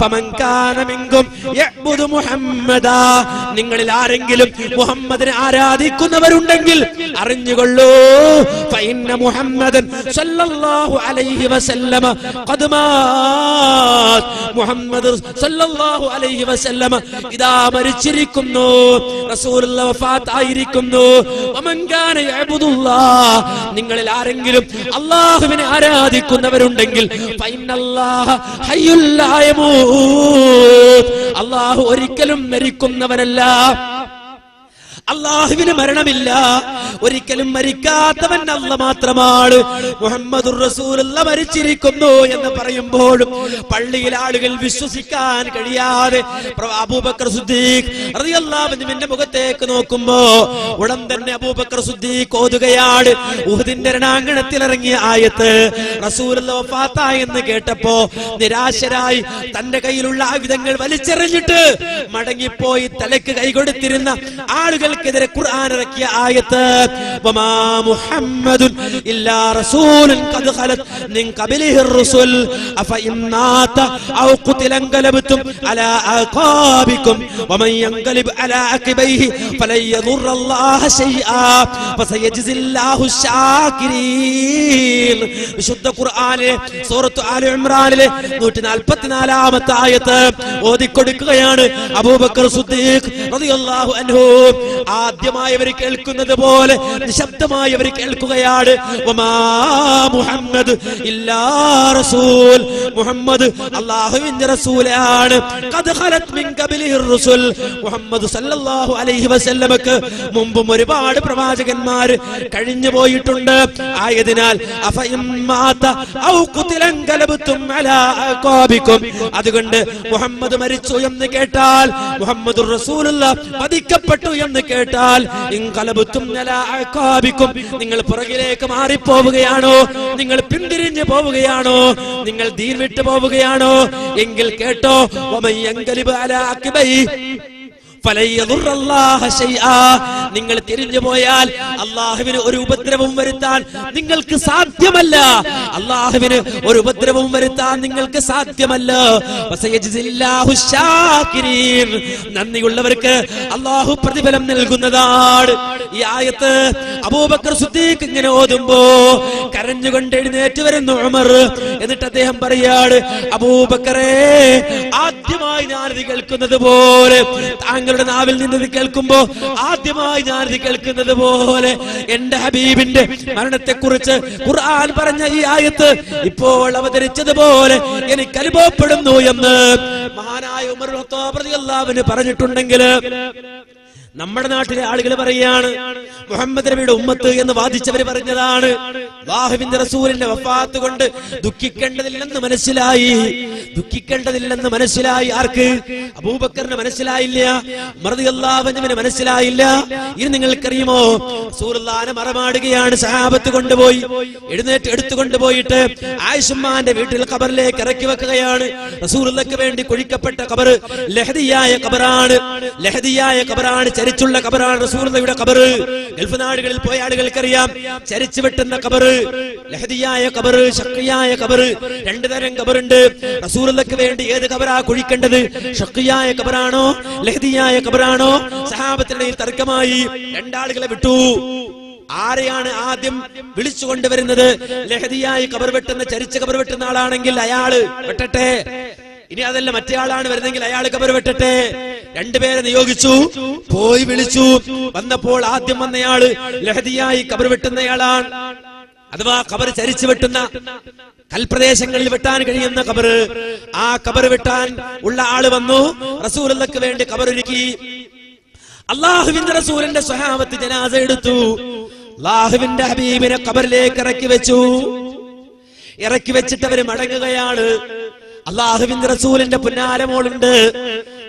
ഫമൻ കാന മിൻകും യഅ്ബുദു മുഹമ്മദാ, നിങ്ങളിൽ ആരെങ്കിലും മുഹമ്മദിനെ ആരാധിക്കുന്നവരുണ്ടെങ്കിൽ അറിഞ്ഞുകൊള്ളൂ, ഫഇന്ന മുഹമ്മദൻ സല്ലല്ലാഹു അലൈഹി വസല്ലമ ഖദ് മാത്, മുഹമ്മദ് സല്ലല്ലാഹു അലൈഹി വസല്ലമ ഇദാ മരിച്ചിരിക്കുന്നു, റസൂലുള്ളാഹി വഫാത്ത് ആയിരിക്കുന്നു. വമൻ കാന യഅ്ബുദുല്ലാഹ്, നിങ്ങളിൽ ആരെങ്കിലും അല്ലാഹുവിനെ ആരാധിക്കുന്നവരുണ്ടെങ്കിൽ ഫഇന്നല്ലാഹ ഹയ്യുൽ ലാ യമൂത്, അല്ലാഹു ഒരിക്കലും മരിക്കുന്നവനല്ല, അല്ലാഹുവിന് മരണമില്ല, ഒരിക്കലും മരിക്കാത്തവൻ അല്ലാഹ് മാത്രമാണ്. മുഹമ്മദുർ റസൂലുള്ളാഹ് മരിച്ചിരിക്കുന്നു എന്ന് പറയുമ്പോഴും പള്ളിയിൽ ആളുകൾ വിശ്വസിക്കാൻ കഴിയാതെ അബൂബക്കർ സിദ്ദീഖ് റളിയല്ലാഹു അൻഹുവിന്റെ മുഖത്തേക്ക് നോക്കുമ്പോ ഉടൻ തന്നെ അബൂബക്കർ സിദ്ദീഖ് ഓതുകയാണ് ഉഹദിന്റെ രണാങ്കണത്തിൽ ഇറങ്ങിയ ആയത്ത്. റസൂലുള്ളാഹി വഫാത്തായി എന്ന് കേട്ടപ്പോ നിരാശരായി തന്റെ കയ്യിലുള്ള ആയുധങ്ങൾ വലിച്ചെറിഞ്ഞിട്ട് മടങ്ങിപ്പോയി തലക്ക് കൈകൊടുത്തിരുന്ന ആളുകൾക്കെതിരെ ഖുർആൻ ഇറക്കിയ ആയത്ത്, വമാ മുഹമ്മദുൻ ഇല്ലാ റസൂലുൻ ഖദ് ഖലത് മിൻ ഖബലിഹിർ റസൂൽ അഫഇമ്മാത ഔ ഖുതില അൻകലബതും അലാ അഖാബികും വമൻ യൻകലിബ് അലാ അഖബൈഹി ഫലൻ യദുറല്ലാഹ ശൈആ ഫസയജ്സില്ലാഹു ശാകിരീൻ. വിശുദ്ധ ഖുർആനിലെ സൂറത്ത് ആല ഇംറാനിലെ 144-ാമത്തെ ആയത്ത് ഓതിക്കൊടുക്കുകയാണ് അബൂബക്കർ സിദ്ദീഖ് റളിയല്ലാഹു അൻഹു. ആദ്യമായി അവർ കേൾക്കുന്നത് പോലെ നിശബ്ദമായി അവർ കേൾക്കുകയാണ്, വമാ മുഹമ്മദ് ഇല്ലാ റസൂൽ, മുഹമ്മദ് അല്ലാഹുവിന്റെ റസൂലാണ്, ഖദ് ഖലത് മിൻ ഖബലിഹിർ റസൂൽ, മുഹമ്മദ് സല്ലല്ലാഹു അലൈഹി വസല്ലമക്ക് മുമ്പും ഒരുപാട് പ്രവാചകന്മാർ കഴിഞ്ഞു പോയിട്ടുണ്ട്. ആയതിനാൽ അഫഇമ്മാത ഔ ഖുതില അൻകലബതും അലാ അഖാബികും, അതുകൊണ്ട് മുഹമ്മദ് മരിച്ചു എന്ന് കേട്ടാൽ, മുഹമ്മദുർ റസൂലുള്ളാഹ് വധിക്കപ്പെട്ടു എന്ന് കേട്ടാൽ, ഇൻഖലബതും അലാ അഖാബികും, നിങ്ങൾ പുറകിലേക്ക് മാറിപ്പോവുകയാണോ, നിങ്ങൾ പിന്തിരിഞ്ഞു പോവുകയാണോ, നിങ്ങൾ ദീൻ വിട്ടു പോവുകയാണോ എങ്കിൽ കേട്ടോ, വമൻ യൻഖലിബ് അലാ അഖബൈ നിങ്ങൾ തിരിഞ്ഞു പോയാൽ അള്ളാഹുവിന് ഒരു ഉപദ്രവവും വരുത്താൻ നിങ്ങൾക്ക് സാധ്യമല്ല, അള്ളാഹുവിന് ഒരു ഉപദ്രവവും വരുത്താൻ നിങ്ങൾക്ക് സാധ്യമല്ല. നന്ദിയുള്ളവർക്ക് അള്ളാഹു പ്രതിഫലം നൽകുന്നതാണ്. ഈ ആയത്ത് അബൂബക്കർ സിദ്ദീഖ് ഇങ്ങനെ ഓതുമ്പോ കരഞ്ഞുകൊണ്ട് എഴുന്നേറ്റ് വരുന്നു ഉമർ. എന്നിട്ട് അദ്ദേഹം പറയാണ്, അബൂബക്കറേ, ആദ്യമായി ഞാനിത് കേൾക്കുന്നത് പോലെ, താങ്കളുടെ നാവിൽ നിന്ന് കേൾക്കുമ്പോ ആദ്യമായി ഞാനിത് കേൾക്കുന്നത് പോലെ എന്റെ ഹബീബിന്റെ മരണത്തെ കുറിച്ച് ഖുർആൻ പറഞ്ഞ ഈ ആയത്ത് ഇപ്പോൾ അവതരിച്ചതുപോലെ എനിക്ക് അനുഭവപ്പെടുന്നു എന്ന് മഹാനായ ഉമർ ഖത്താബ് റളിയല്ലാഹു അൻഹു പറഞ്ഞിട്ടുണ്ടെങ്കിൽ, നമ്മുടെ നാട്ടിലെ ആളുകൾ പറയാണ് മുഹമ്മദ് നബിയുടെ ഉമ്മത്ത് എന്ന് വാദിച്ചവര് പറഞ്ഞതാണ്. അല്ലാഹുവിന്റെ റസൂലിന്റെ വഫാത്ത് കൊണ്ട് ദുഃഖിക്കേണ്ടതില്ലെന്ന് മനസ്സിലായി. ആർക്ക്? അബൂബക്കറിന് മനസ്സിലായില്ല, ഉമർ റളിയല്ലാഹു അൻഹുവിന് മനസ്സിലായില്ല. ഇനി നിങ്ങൾക്കറിയുമോ, റസൂലുള്ളാഹിനെ മറമാടുകയാണ് സഹാബത്ത് കൊണ്ടുപോയി എടുത്തുകൊണ്ടുപോയിട്ട് ആയിഷമ്മാന്റെ വീട്ടിൽ ഖബറിലേക്ക് ഇറക്കി വെക്കുകയാണ്. റസൂലുള്ളാഹിക്ക് വേണ്ടി കുഴിക്കപ്പെട്ട ഖബർ ലഹദിയായ ഖബറാണ്, ചരിച്ചുള്ള ഖബറാണ് റസൂലുള്ളാഹിയുടെ ഖബർ. ഗൾഫ് നാടുകളിൽ പോയ ആളുകൾക്കറിയാം, ചരിച്ചു വെട്ടുന്ന ഖബർ, ലഹദിയായ ഖബർ, ശഖിയായ ഖബർ, രണ്ടു തരം ഖബറുണ്ട്. റസൂലുള്ളാഹിക്ക് വേണ്ടി ഏത് ഖബറാ കുഴിക്കേണ്ടത്? ശഖിയായ ഖബറാണോ ലഹദിയായ ഖബറാണോ? സഹാബത്തിനിടയിൽ തർക്കമായി. രണ്ടാളുകളെ വിട്ടു. ആരെയാണ് ആദ്യം വിളിച്ചു കൊണ്ടുവരുന്നത്? ലഹദിയായി ഖബർ വെട്ടുന്ന, ചരിച്ച ഖബർ വെട്ടുന്ന ആളാണെങ്കിൽ അയാള് വെട്ടട്ടെ. ഇനി അതല്ല മറ്റേ ആളാണ് വരുന്നെങ്കിൽ അയാൾ ഖബർ വെട്ടട്ടെ. രണ്ടുപേരെ നിയോഗിച്ചു, പോയി വിളിച്ചു. വന്നപ്പോൾ ആദ്യം വന്നയാള് ലഹദിയായി ഖബർ വെട്ടുന്നയാളാണ്, അഥവാ ഖബർ ചരിച്ചു വെട്ടുന്ന, കൽപ്രദേശങ്ങളിൽ വെട്ടാൻ കഴിയുന്ന ഖബർ. ആ ഖബർ വെട്ടാൻ ഉള്ള ആള് വന്നു. റസൂലുള്ളാഹിക്ക് വേണ്ടി ഖബർ ഒരുക്കി. അല്ലാഹുവിന്റെ റസൂലിന്റെ സ്വഹാബത്ത് ജനാസ എടുത്തു. അല്ലാഹുവിന്റെ ഹബീബിനെ ഖബറിലേക്ക് ഇറക്കി വെച്ചിട്ട് അവര് മടങ്ങുകയാണ്. അല്ലാഹുവിന്റെ റസൂലിന്റെ പുന്നാരമോളുണ്ട്.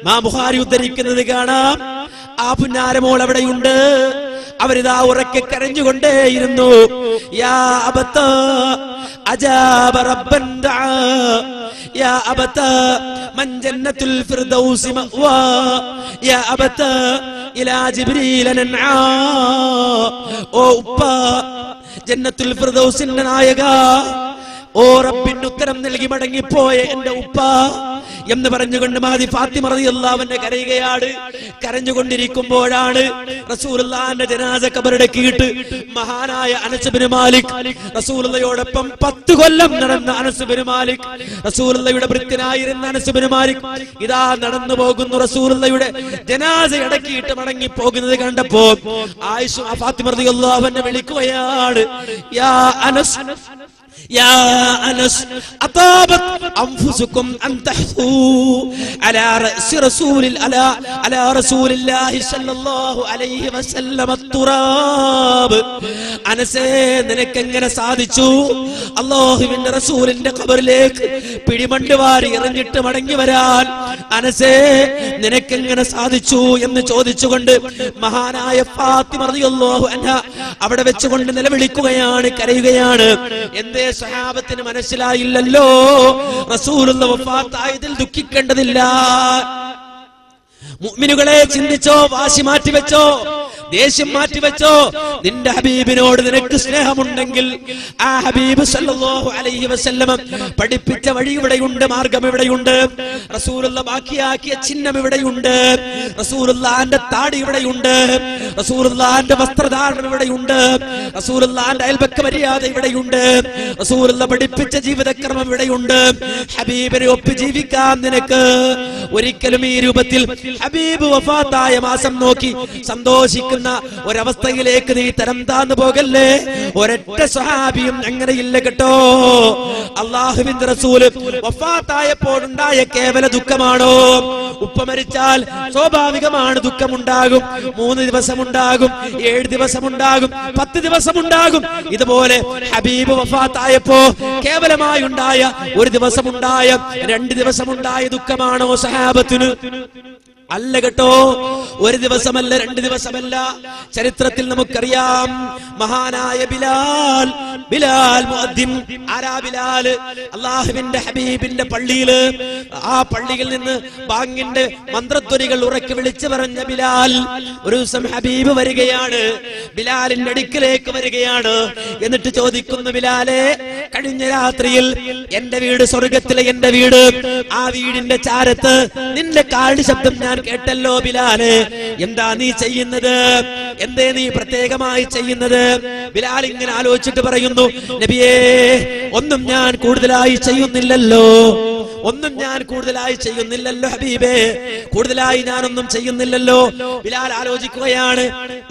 മാ ബുഖാരി ഉദ്ധരിക്കുന്നത് കാണാം. ആ പുന്നാരമോൾ അവിടെയുണ്ട്. അവരിതാ ഉറക്കെ കരഞ്ഞുകൊണ്ടേയിരുന്നു. യാ അബത്താ അജാബ റബ്ബൻ ദഅ യാ അബത്താ മൻ ജന്നത്തുൽ ഫിർദൗസി മഅവാ യാ അബത്താ ഇലാ ജിബ്രീല നൻആ. ഓ ഉപ്പ, ജന്നത്തുൽ ഫിർദൗസിന്റെ നായക, ഓ റബ്ബിന് ഉത്തരം നൽകി മടങ്ങിപ്പോയ എന്റെ ഉപ്പ എന്ന് പറഞ്ഞുകൊണ്ട് മഹദി ഫാത്തിമ റളിയല്ലാഹു അൻഹ കരയുകയാണ്. കരഞ്ഞുകൊണ്ടിരിക്കുമ്പോഴാണ് റസൂലുള്ളാഹിന്റെ ജനാസ ഖബറടക്കിയിട്ട് മഹാനായ അനസ് ഇബ്നു മാലിക്, റസൂലുള്ളാഹിയോടൊപ്പം 10 കൊല്ലം നടന്ന അനസ് ഇബ്നു മാലിക്, റസൂലുള്ളാഹിയുടെ ഭൃത്യനായിരുന്ന അനസ് ഇബ്നു മാലിക് ഇതാ നടന്നു പോകുന്നു. റസൂലുള്ളാഹിയുടെ ജനാസ അടക്കിയിട്ട് മടങ്ങി പോകുന്നത് കണ്ടപ്പോ ആയിഷ ഫാത്തിമ റളിയല്ലാഹു അൻഹ വിളിക്കുകയാണ്, യാ അനസ് يا أنس أطابت أنفسكم أن تحثوا على رسول الله صلى الله عليه وسلم التراب. അനസേ, നിനക്ക് എങ്ങനെ സാധിച്ചു അല്ലാഹുവിന്റെ റസൂലിന്റെ ഖബറിലേക്ക് പിടിമണ്ണ് വാരി എറിഞ്ഞിട്ട് മടങ്ങി വരാൻ? അനസേ, നിനക്ക് എങ്ങനെ സാധിച്ചു എന്ന് ചോദിച്ചുകൊണ്ട് മഹാനായ ഫാത്തിമ റളിയല്ലാഹു അൻഹ അവിടെ വെച്ചുകൊണ്ട് നിലവിളിക്കുകയാണ്, കരയുകയാണ്. എന്തേ സഹാബത്തിന് മനസ്സിലായില്ലല്ലോ? റസൂലുള്ള വഫാത്തായതിൽ ദുഃഖിക്കേണ്ടതില്ല. മുഅ്മിനുകളെ, ചിന്തിച്ചോ, വാശി മാറ്റിവെച്ചോ, ദേഷ്യം മാറ്റിവെച്ചോ. നിന്റെ ഹബീബിനോട് നിനക്ക് സ്നേഹമുണ്ടെങ്കിൽ ആ ഹബീബ് സല്ലല്ലാഹു അലൈഹി വസല്ലം പഠിപ്പിച്ച വഴി ഇവിടെയുണ്ട്, മാർഗം ഇവിടെയുണ്ട്. റസൂലുള്ള ബാക്കിയാക്കിയ ചിഹ്നം ഇവിടെയുണ്ട്. റസൂലുള്ളാഹിന്റെ താടി ഇവിടെയുണ്ട്. റസൂലുള്ളാഹിന്റെ വസ്ത്രധാരണം ഇവിടെയുണ്ട്. റസൂലുള്ളാഹിന്റെ അയൽപക്ക മര്യാദ ഇവിടെയുണ്ട്. റസൂലുള്ള പഠിപ്പിച്ച ജീവിതക്രമം ഇവിടെയുണ്ട്. ഹബീബിനെ ഒപ്പ് ജീവിക്കാൻ നിനക്ക് ഒരിക്കലും ഈ രൂപത്തിൽ ഹബീബ് വഫാത്തായ മാസം നോക്കി സന്തോഷിക്കുന്ന ഒരവസ്ഥയിലേക്ക് നീ തരം താന്നു പോകല്ലേ. ഒരൊറ്റ സ്വഹാബിയും അങ്ങനെയില്ല കേട്ടോ. അല്ലാഹുവിന്റെ റസൂല് വഫാത്തായപ്പോഴുണ്ടായ കേവല ദുഃഖമാണോ? ഉപ്പ മരിച്ചാൽ സ്വാഭാവികമാണ്, ദുഃഖമുണ്ടാകും. 3 ദിവസമുണ്ടാകും, 7 ദിവസമുണ്ടാകും, 10 ദിവസമുണ്ടാകും. ഇതുപോലെ ഹബീബ് വഫാത്തായപ്പോ കേവലമായുണ്ടായ 1 ദിവസമുണ്ടായ 2 ദിവസമുണ്ടായ ദുഃഖമാണോ സഹാബത്തിന്? അല്ല കേട്ടോ. 1 ദിവസമല്ല, 2 ദിവസമല്ല. ചരിത്രത്തിൽ നമുക്കറിയാം, മഹാനായ ബിലാൽ മുഅദ്ദിൻ. ആരാ ബിലാൽ? അല്ലാഹുവിന്റെ ഹബീബിന്റെ പള്ളിയില്, ആ പള്ളിയിൽ നിന്ന് ബാങ്കിന്റെ മന്ത്രധ്വനികൾ ഉറക്കെ വിളിച്ചു പറഞ്ഞ ബിലാൽ ഒരു ദിവസം ഹബീബ് വരികയാണ്, ബിലാലിന്റെ അടുക്കിലേക്ക് വരികയാണ്. എന്നിട്ട് ചോദിക്കുന്നു, ബിലാലെ, കഴിഞ്ഞ രാത്രിയിൽ എന്റെ വീട്, സ്വർഗത്തിലെ എന്റെ വീട്, ആ വീടിന്റെ ചാരത്ത് നിന്റെ കാലടി ശബ്ദം ഞാൻ കേട്ടല്ലോ ബിലാലെ, എന്താ നീ ചെയ്യുന്നത്? എന്തേ നീ പ്രത്യേകമായി ചെയ്യുന്നത്? ബിലാൽ ഇങ്ങനെ ആലോചിച്ചിട്ട് പറയുന്നു, നബിയേ, ഒന്നും ഞാൻ കൂടുതലായി ചെയ്യുന്നില്ലല്ലോ, ഒന്നും ഞാൻ കൂടുതലായി ചെയ്യുന്നില്ലല്ലോ ഹബീബേ, കൂടുതലായി ഞാനൊന്നും ചെയ്യുന്നില്ലല്ലോ. ബിലാൽ ആലോചിക്കുകയാണ്,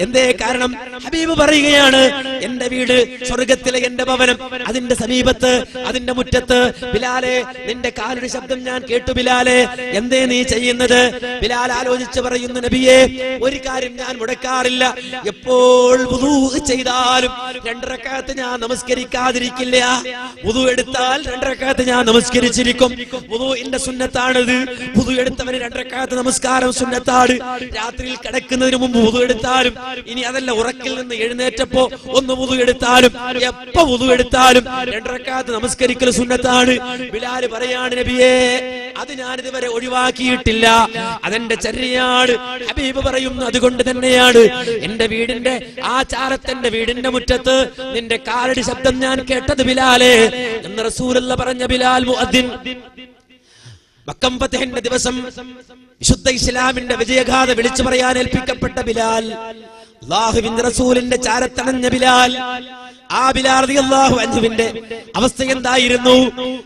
എന്തേ കാരണം? ഹബീബ് പറയുകയാണ്, എന്റെ വീട്, സ്വർഗത്തിലെ എന്റെ ഭവനം, അതിന്റെ സമീപത്ത്, അതിന്റെ മുറ്റത്ത്, ബിലാലെ, നിന്റെ കാലടി ശബ്ദം ഞാൻ കേട്ടു ബിലാലെ, എന്തേ നീ ചെയ്യുന്നത്? ബിലാൽ ആലോചിച്ച് പറയുന്നു, നബിയേ, ഒരു കാര്യം ഞാൻ മുടക്കാറില്ല, എപ്പോൾ വുദൂ ചെയ്താലും 2 റക്അത്ത് ഞാൻ നമസ്കരിക്കാതിരിക്കില്ല. വുദൂ എടുത്താൽ 2 റക്അത്ത് ഞാൻ നമസ്കരിച്ചിരിക്കും. വുദൂഇന്റെ സുന്നത്താണിത്. വുദൂ എടുത്തവന് 2 റക്അത്ത് നമസ്കാരം സുന്നത്താണ്. രാത്രിയിൽ കിടക്കുന്നതിന് മുമ്പ് വുദൂ എടുത്താലും, ഇനി അതല്ല ഉറക്കിൽ നിന്ന് എഴുന്നേറ്റപ്പോ ഒന്ന് വുദൂ എടുത്താലും, എപ്പോ വുദൂ എടുത്താലും 2 റക്അത്ത് നമസ്കരിക്കൽ സുന്നത്താണ്. ബിലാൽ പറയാണ്, നബിയേ, അത് ഞാൻ ഇതുവരെ ഒഴിവാക്കിയിട്ടില്ല, അതെന്റെ ചര്യയാണ്. ഹബീബ് പറയുന്നു, അതുകൊണ്ട് തന്നെയാണ് എന്റെ വീടിന്റെ ആ ചാരത്തിന്റെ വീടിന്റെ മുറ്റത്ത് നിന്റെ കാലടി ശബ്ദം ഞാൻ കേട്ടത് ബിലാലെ എന്ന് റസൂലുള്ള പറഞ്ഞ ബിലാൽ മുഅദ്ദിൻ. മക്കം ഫതഹിന്റെ ദിവസം വിശുദ്ധ ഇസ്ലാമിന്റെ വിജയഗാഥ വിളിച്ചു പറയാൻ ഏൽപ്പിക്കപ്പെട്ട ബിലാൽ, അല്ലാഹുവിന്റെ റസൂലിന്റെ ചാരത്തണഞ്ഞ ബിലാൽ, ആ ബിലാൽ റളിയല്ലാഹു അൻഹുവിന്റെ അവസ്ഥ എന്തായിരുന്നു?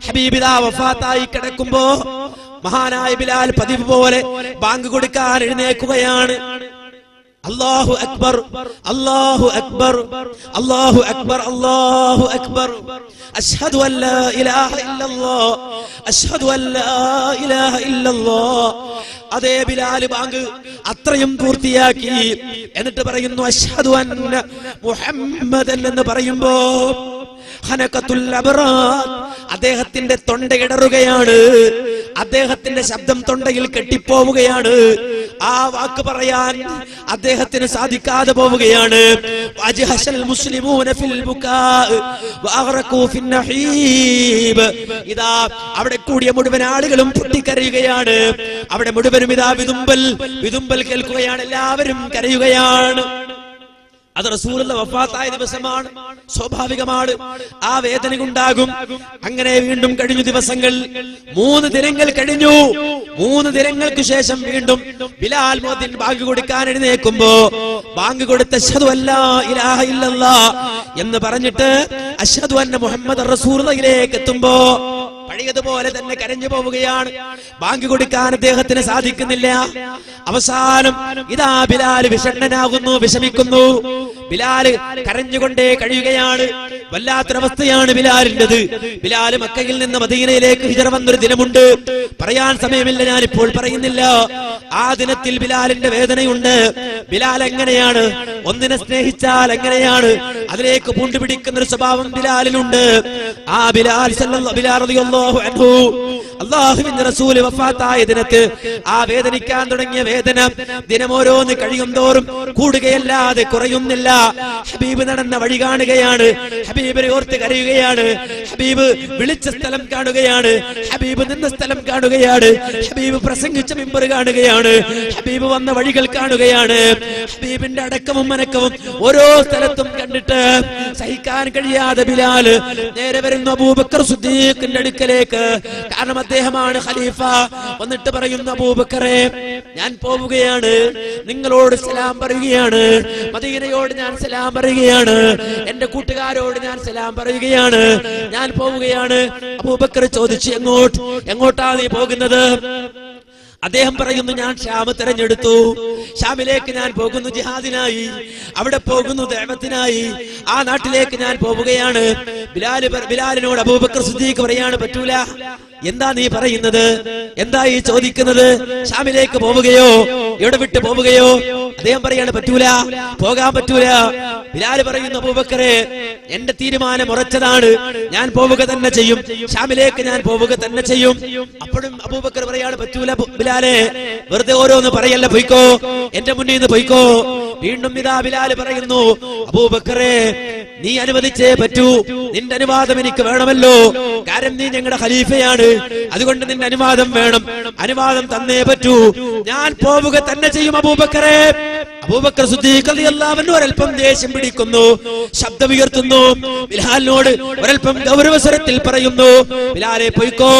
ഹബീബ് വഫാത്തായി കിടക്കുമ്പോ മഹാനായ ബിലാൽ പതിവ് പോലെ ബാങ്ക് കൊടുക്കാൻ എഴുന്നേൽക്കുകയാണ്. അല്ലാഹു അക്ബർ, അല്ലാഹു അക്ബർ, അല്ലാഹു അക്ബർ, അല്ലാഹു അക്ബർ, അശ്ഹദു അല്ലാ ഇലാഹ ഇല്ലല്ലാഹ്, അശ്ഹദു അല്ലാ ഇലാഹ ഇല്ലല്ലാഹ്. അതേ ബിലാൽ ബാങ്ക് അത്രയും പൂർത്തിയാക്കി. എന്നിട്ട് പറയുന്നു, അശ്ഹദു അന്ന മുഹമ്മദൻ എന്ന് പറയുമ്പോ ഖനഖത്തുൽ അബ്റാർ, അദ്ദേഹത്തിന്റെ തൊണ്ട ഇടറുകയാണ്, അദ്ദേഹത്തിന്റെ ശബ്ദം തൊണ്ടയിൽ കെട്ടിപ്പോവുകയാണ്, ആ വാക്ക് പറയാൻ അദ്ദേഹത്തിന് സാധിക്കാതെ പോവുകയാണ്. വജഹശൽ മുസ്ലിമൂന ഫിൽ ബുകാ വഅഗ്റഖൂ ഫിൻ നഹീബ്, ഇതാ അവിടെ കൂടിയ മുഴുവൻ ആളുകളും പൊട്ടിക്കരയുകയാണ്, അവിടെ മുഴുവനും ഇതാ വിതുമ്പൽ കേൾക്കുകയാണ്, എല്ലാവരും കരയുകയാണ്. അത് റസൂലുള്ള വഫാത്തായ ദിവസമാണ്, സ്വാഭാവികമാണ്, ആ വേദന ഉണ്ടാകും. അങ്ങനെ വീണ്ടും കഴിഞ്ഞു ദിവസങ്ങൾ, 3 ദിനങ്ങൾ കഴിഞ്ഞു. 3 ദിനങ്ങൾക്ക് ശേഷം വീണ്ടും ബിലാൽ മുഅദ്ദിൻ ബാങ്ക് കൊടുക്കാൻ എഴുന്നേൽക്കുമ്പോ ബാങ്ക് കൊടുത്ത അശ്ഹദു അല്ലാ ഇലാഹ ഇല്ലല്ലാഹ് എന്ന് പറഞ്ഞിട്ട് അശ്ഹദു അന്ന മുഹമ്മദ് റസൂലുള്ളാഹിയിലേക്ക് എത്തുമ്പോ പഴയതുപോലെ തന്നെ കരഞ്ഞു പോവുകയാണ്. ബാങ്ക് കൊടുക്കാൻ അദ്ദേഹത്തിന് സാധിക്കുന്നില്ല. അവസാനം ഇതാ ബിലാൽ വിഷണ്ണനാകുന്നു, വിഷമിക്കുന്നു. ബിലാൽ കരഞ്ഞുകൊണ്ടേ കഴിയുകയാണ്. വല്ലാത്തൊരവസ്ഥയാണ് ബിലാലിൻ്റെത്. ബിലാൽ മക്കയിൽ നിന്ന് മദീനയിലേക്ക് ഹിജറ വന്നൊരു ദിനമുണ്ട്, പറയാൻ സമയമില്ല, ഞാനിപ്പോൾ പറയുന്നില്ല. ആ ദിനത്തിൽ ബിലാലിന്റെ വേദനയുണ്ട്. ബിലാൽ എങ്ങനെയാണ്, ഒന്നിനെ സ്നേഹിച്ചാൽ എങ്ങനെയാണ് അതിലേക്ക് പൂണ്ടുപിടിക്കുന്ന ഒരു സ്വഭാവം ബിലാലിനുണ്ട്. ആ ബിലാൽ റളിയല്ലാഹു അൻഹു അല്ലാഹുവിന്റെ റസൂൽ വഫാത്തായ ദിനത്ത് ആ വേദനിക്കാൻ തുടങ്ങിയ വേദന ദിനമോരോന്ന് കഴിയും തോറും കൂടുകയല്ലാതെ കുറയുന്നില്ല. ഹബീബ് നടന്ന വഴി കാണുകയാണ്, ഹബീബിനെ ഓർത്ത് കരയുകയാണ്, ഹബീബ് വിളിച്ച സ്ഥലം കാണുകയാണ്, ഹബീബ് നിന്ന സ്ഥലം കാണുകയാണ്, ഹബീബ് പ്രസംഗിച്ച മിമ്പർ കാണുകയാണ്, ഹബീബ് വന്ന വഴികൾ കാണുകയാണ്. ഹബീബിന്റെ അടക്കവും മനക്കവും ഓരോ സ്ഥലത്തും കണ്ടിട്ട് സഹിക്കാൻ കഴിയാതെ ബിലാൽ നേരെ വരുന്നു അബൂബക്കർ സിദ്ദീഖിന്റെ അടുക്കലേക്ക്. കാരണം അദ്ദേഹമാണ് ഖലീഫ. വന്നിട്ട് പറയുന്നു, അബൂബക്കറെ, ഞാൻ പോവുകയാണ്, നിങ്ങളോട് സലാം പറയുകയാണ്, മദീനയോട് ഞാൻ സലാം പറയുകയാണ്, എന്റെ കൂട്ടുകാരോട് ഞാൻ സലാം പറയുകയാണ്, ഞാൻ പോവുകയാണ്. അബൂബക്കർ ചോദിച്ചു, എങ്ങോട്ടാ നീ പോകുന്നത്? അദ്ദേഹം പറയുന്നു, ഞാൻ ഷാം തെരഞ്ഞെടുത്തു, ഷാമിലേക്ക് ഞാൻ പോകുന്നു ജിഹാദിനായി, അവിടെ പോകുന്നു ദഅവത്തിനായി, ആ നാട്ടിലേക്ക് ഞാൻ പോവുകയാണ്. ബിലാലിനോട് അബൂബക്കർ സിദ്ദീഖ് പറയാണ്, പറ്റൂല, എന്താ നീ പറയുന്നത്, എന്താ ഈ ചോദിക്കുന്നത്? ഷാമിലേക്ക് പോവുകയോ, ഇവിടെ വിട്ട് പോവുകയോ? അദ്ദേഹം പറയാണ്, പറ്റൂല, പോകാൻ പറ്റൂല. ബിലാൽ പറയുന്നു, അബൂബക്കറെ, എന്റെ തീരുമാനം ഉറച്ചതാണ്, ഞാൻ പോവുക തന്നെ ചെയ്യും, ഷാമിലേക്ക് ഞാൻ പോവുക തന്നെ ചെയ്യും. അപ്പോഴും അബൂബക്കർ പറയാണ്, പറ്റൂല ബിലാലെ, വെറുതെ ഓരോന്ന് പറയല്ല, പൊയ്ക്കോ, എന്റെ മുന്നിൽ നിന്ന് പൊയ്ക്കോ. വീണ്ടും ഇതാ ബിലാൽ പറയുന്നു, അബൂബക്കറെ, നീ അനുവദിച്ചേ പറ്റൂ, നിന്റെ അനുവാദം എനിക്ക് വേണമല്ലോ, കാരണം നീ ഞങ്ങളുടെ ഖലീഫയാണ്, അതുകൊണ്ട് നിന്റെ അനുവാദം വേണം, അനുവാദം തന്നേ പറ്റൂ, ഞാൻ പോവുക തന്നെ ചെയ്യും അബൂബക്കറെ. അബൂബക്കർ സിദ്ദീഖ് റളിയല്ലാഹു അൻഹു ഒരൽപ്പം ദേഷ്യം പിടിക്കുന്നു, ശബ്ദമുയർത്തുന്നു, ബിലാലിനോട് ഒരൽപ്പം ഗൗരവസ്വരത്തിൽ പറയുന്നു, ബിലാലെ പൊയ്ക്കോ,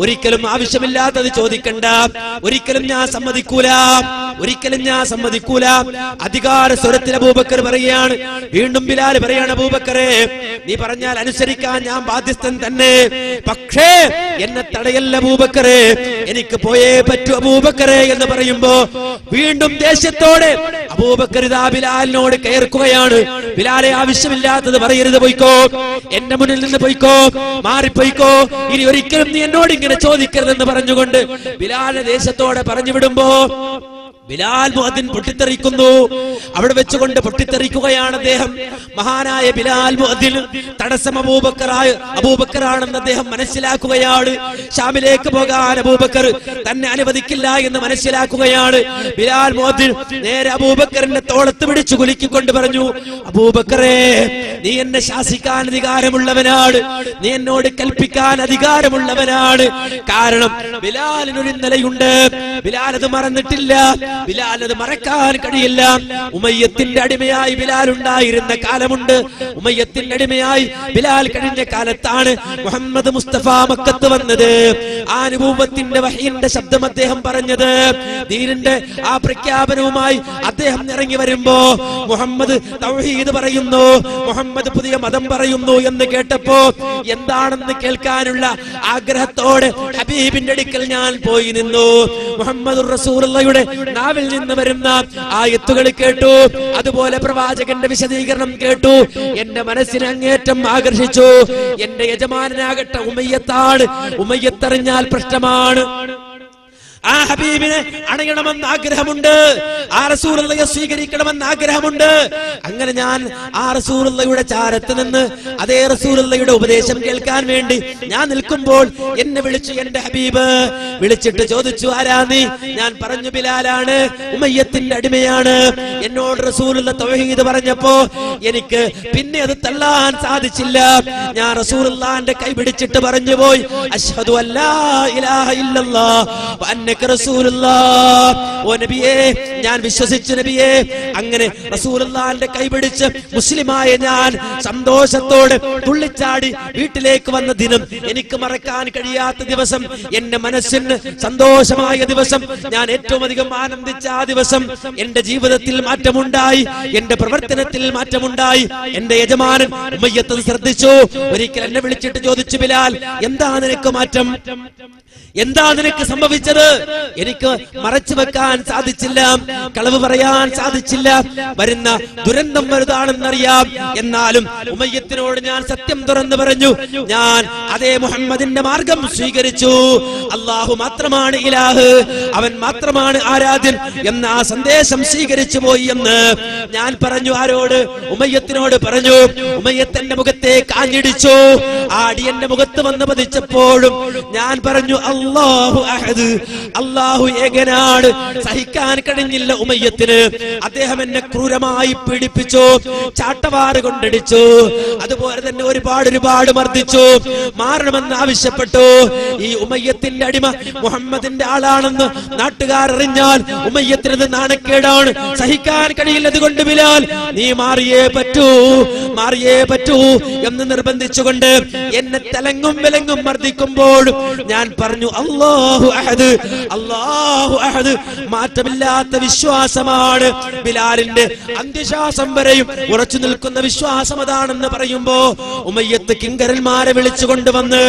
ഒരിക്കലും ആവശ്യമില്ലാത്തത് ചോദിക്കണ്ട, ഒരിക്കലും ഞാൻ സമ്മതിക്കൂല, ഒരിക്കലും ഞാൻ സമ്മതിക്കൂല. അധികാര സ്വരത്തിൽ അബൂബക്കർ പറയുകയാണ്. വീണ്ടും ബിലാൽ പറയാണ്, അബൂബക്കറെ, നീ പറഞ്ഞാൽ അനുസരിക്കാൻ ഞാൻ ബാധ്യസ്ഥൻ തന്നെ, പക്ഷേ എന്നെ തടയല്ല അബൂബക്കറെ, എനിക്ക് പോയേ പറ്റൂ അബൂബക്കറെ എന്ന് പറയുമ്പോ വീണ്ടും ദേഷ്യത്തോടെ അബൂബക്കർ ഇതാ ബിലാലിനോട് കയർക്കുകയാണ്. ബിലാലെ, ആവശ്യമില്ലാത്തത് പറയരുത്, പൊയ്ക്കോ, എന്റെ മുന്നിൽ നിന്ന് പൊയ്ക്കോ, മാറിപ്പൊയ്ക്കോ, ഇനി ഒരിക്കലും നീ എന്നോട് ഇങ്ങനെ ചോദിക്കരുതെന്ന് പറഞ്ഞുകൊണ്ട് ബിലാലെ ദേശത്തോടെ പറഞ്ഞു വിടുമ്പോ ബിലാൽ മുഅദ്ദിൻ പൊട്ടിത്തെറിക്കുന്നു. അവിടെ വെച്ചുകൊണ്ട് പൊട്ടിത്തെറിക്കുകയാണ് അദ്ദേഹം. മഹാനായ ബിലാൽ മുഅദ്ദിൻ തടസ്സം അബൂബക്കറാണെന്ന് അദ്ദേഹം മനസ്സിലാക്കുകയാണ്. ഷാമിലേക്ക് പോകാൻ അബൂബക്കർ തന്നെ അനുവദിക്കില്ല എന്ന് മനസ്സിലാക്കുകയാണ്. ബിലാൽ മുഅദ്ദിൻ നേരെ അബൂബക്കറിന്റെ തോളത്ത് പിടിച്ചു കുലുക്കിക്കൊണ്ട് പറഞ്ഞു, അബൂബക്കറെ, നീ എന്നെ ശാസിക്കാൻ അധികാരമുള്ളവനാണ്, നീ എന്നോട് കൽപ്പിക്കാൻ അധികാരമുള്ളവനാണ്. കാരണം ബിലാലിനൊരു ഇന്നലെയുണ്ട്, ബിലാൽ അത് മറന്നിട്ടില്ല, ബിലാൽ അത് മറക്കാൻ കഴിയില്ല. ഉമയ്യത്തിന്റെ അടിമയായി ബിലാൽ ഉണ്ടായിരുന്ന കാലമുണ്ട്. ഉമയ്യത്തിന്റെ അടിമയായി ബിലാൽ കഴിഞ്ഞ കാലത്താണ് മുഹമ്മദ് മുസ്തഫ മക്കത്ത് വന്നത്. ആ അനുഭവത്തിന്റെ വഹയിന്റെ ശബ്ദം അദ്ദേഹം പറഞ്ഞത്. ദീനിന്റെ ആ പ്രഖ്യാപനവുമായി അദ്ദേഹം ഇറങ്ങി വരുമ്പോ മുഹമ്മദ് തൗഹീദ് പറയുന്നു, മുഹമ്മദ് പുതിയ മതം പറയുന്നു എന്ന് കേട്ടപ്പോ എന്താണെന്ന് കേൾക്കാനുള്ള ആഗ്രഹത്തോടെ ഹബീബിന്റെ അടുക്കൽ ഞാൻ പോയി നിന്നു. മുഹമ്മദുർ റസൂലുള്ളാഹിയുടെ നാവിൽ നിന്ന് വരുന്ന ആയത്തുകൾ കേട്ടു, അതുപോലെ പ്രവാചകന്റെ വിശദീകരണം കേട്ടു. എന്റെ മനസ്സിനെ അങ്ങേറ്റം ആകർഷിച്ചു. എന്റെ യജമാനാകട്ടെ ഉമയ്യത്താണ്, ഉമയ്യത്തറിഞ്ഞാൽ പ്രശ്നമാണ്. ആ ഹബീബിനെ അണയണമെന്ന് ആഗ്രഹമുണ്ട്, ആ റസൂലുള്ളാഹിയെ സ്വീകരിക്കണമെന്ന് ആഗ്രഹമുണ്ട്. അങ്ങനെ ഞാൻ ആ റസൂലുള്ളാഹിയുടെ ചാരത്ത് നിന്ന് അതേ റസൂലുള്ളാഹിയുടെ ഉപദേശം കേൾക്കാൻ വേണ്ടി ഞാൻ നിൽക്കുമ്പോൾ എന്നെ വിളിച്ചു എന്റെ ഹബീബ്. വിളിച്ചിട്ട് ചോദിച്ചു, ആരാ നീ? ഞാൻ പറഞ്ഞു, ബിലാലാണ്, ഉമയ്യത്തിന്റെ അടിമയാണ്. എന്നോട് റസൂലുള്ളാഹി തൗഹീദ് പറഞ്ഞപ്പോ എനിക്ക് പിന്നെ അത് തള്ളാൻ സാധിച്ചില്ല. ഞാൻ റസൂലുള്ളാഹിന്റെ കൈ പിടിച്ചിട്ട് പറഞ്ഞു പോയി, അശ്ഹദു അല്ലാ ഇലാഹ ഇല്ലല്ലാഹ് വ അന്നക റസൂലുള്ളാഹ്. ഓ നബിയേ, ഞാൻ വിശ്വസിച്ചു നബിയേ. അങ്ങനെ റസൂലുള്ളാഹിന്റെ കൈ പിടിച്ച് മുസ്ലിമായ ഞാൻ സന്തോഷത്തോടെ തുള്ളിച്ചാടി വീട്ടിലേക്ക് വന്ന ദിനം എനിക്ക് മറക്കാൻ കഴിയാത്ത ദിവസം, എന്റെ മനസ്സിന് സന്തോഷമായ ദിവസം, ഞാൻ ഏറ്റവും അധികം ആനന്ദിച്ച ആ ദിവസം. എന്റെ ജീവിതത്തിൽ മാറ്റമുണ്ടായി, എന്റെ പ്രവർത്തനത്തിൽ മാറ്റമുണ്ടായി. എന്റെ യജമാനൻ ഉമയ്യത്ത് ശ്രദ്ധിച്ചു. ഒരിക്കൽ എന്നെ വിളിച്ചിട്ട് ചോദിച്ചു, ബിലാൽ, എന്താ നിനക്ക് മാറ്റം? എന്താ നിനക്ക് സംഭവിച്ചത്? എനിക്ക് മറച്ചു വെക്കാൻ സാധിച്ചില്ല, കളവ് പറയാൻ സാധിച്ചില്ല. വരുന്ന ദുരന്തം വലുതാണെന്നറിയാം. എന്നാലും ഉമയ്യത്തിനോട് ഞാൻ സത്യം തുറന്നു പറഞ്ഞു. ഞാൻ അതേ മുഹമ്മദിന്റെ മാർഗം സ്വീകരിച്ചു. അല്ലാഹു മാത്രമാണ് ഇലാഹ്, അവൻ മാത്രമാണ് ആരാധ്യൻ എന്ന ആ സന്ദേശം സ്വീകരിച്ചു പോയി എന്ന് ഞാൻ പറഞ്ഞു. ആരോട്? ഉമയ്യത്തിനോട് പറഞ്ഞു. ഉമയ്യത്തിന്റെ മുഖത്തെ കാഞ്ഞിടിച്ചു. ആ അടിയന്റെ മുഖത്ത് വന്ന് പതിച്ചപ്പോഴും ഞാൻ പറഞ്ഞു, അല്ലാഹു അഹദ്, അല്ലാഹു ഏകനാണ്. സഹിക്കാൻ കഴിഞ്ഞില്ല ഉമയ്യത്തിന്. അദ്ദേഹം എന്നെ ക്രൂരമായി പീഡിപ്പിച്ചു, ചാട്ടവാറ് കൊണ്ടടിച്ചു, അതുപോലെ തന്നെ ഒരുപാട് മർദ്ദിച്ചു, മാറണമെന്ന് ആവശ്യപ്പെട്ടു. ഈ ഉമയ്യത്തിന്റെ അടിമ മുഹമ്മദിന്റെ ആളാണെന്ന് നാട്ടുകാർ അറിഞ്ഞാൽ ഉമയ്യത്തിനത് നാണക്കേടാണ്, സഹിക്കാൻ കഴിയില്ല. അതുകൊണ്ട് ബിലാൽ, നീ മാറിയേ പറ്റൂ എന്ന് നിർബന്ധിച്ചുകൊണ്ട് എന്നെ തലങ്ങും വിലങ്ങും മർദ്ദിക്കുമ്പോഴും ഞാൻ പറഞ്ഞു, അല്ലാഹു അഹദ്, അല്ലാഹു അഹദ്. മാറ്റമില്ലാത്ത വിശ്വാസമാണ് ബിലാലിന്റെ അന്ത്യശ്വാസം വരെയും ഉറച്ചു നിൽക്കുന്ന വിശ്വാസം അതാണെന്ന് പറയുമ്പോ ഉമയ്യത്ത് കിങ്കരന്മാരെ വിളിച്ചു കൊണ്ടുവന്ന്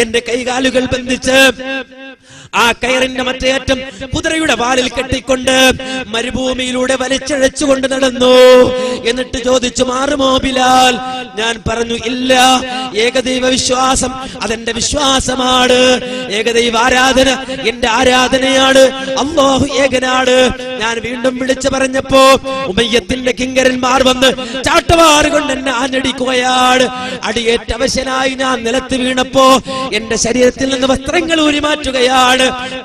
എന്റെ കൈകാലുകൾ ബന്ധിച്ച് ആ കയറിന്റെ മറ്റേ അറ്റം കുതിരയുടെ വാലിൽ കെട്ടിക്കൊണ്ട് മരുഭൂമിയിലൂടെ വലിച്ചഴച്ചുകൊണ്ട് നടന്നു. എന്നിട്ട് ചോദിച്ചു, മാറുമോ ബിലാൽ? ഞാൻ പറഞ്ഞു, ഇല്ല. ഏകദൈവ വിശ്വാസം അതെന്റെ വിശ്വാസമാണ്. ഏകദൈവ ആരാധന എന്റെ ആരാധനയാണ്. അല്ലാഹു ഏകനാണ്. ഞാൻ വീണ്ടും വിളിച്ചു പറഞ്ഞപ്പോ ഉമയ്യത്തിന്റെ കിങ്കരന്മാർ വന്ന് ചാട്ടവാറ് കൊണ്ട് എന്നെ ആഞ്ഞടിക്കുകയാണ്. അടിയേറ്റ അവശനായി ഞാൻ നിലത്ത് വീണപ്പോ എന്റെ ശരീരത്തിൽ നിന്ന് വസ്ത്രങ്ങൾ ഊരി മാറ്റുകയാണ്.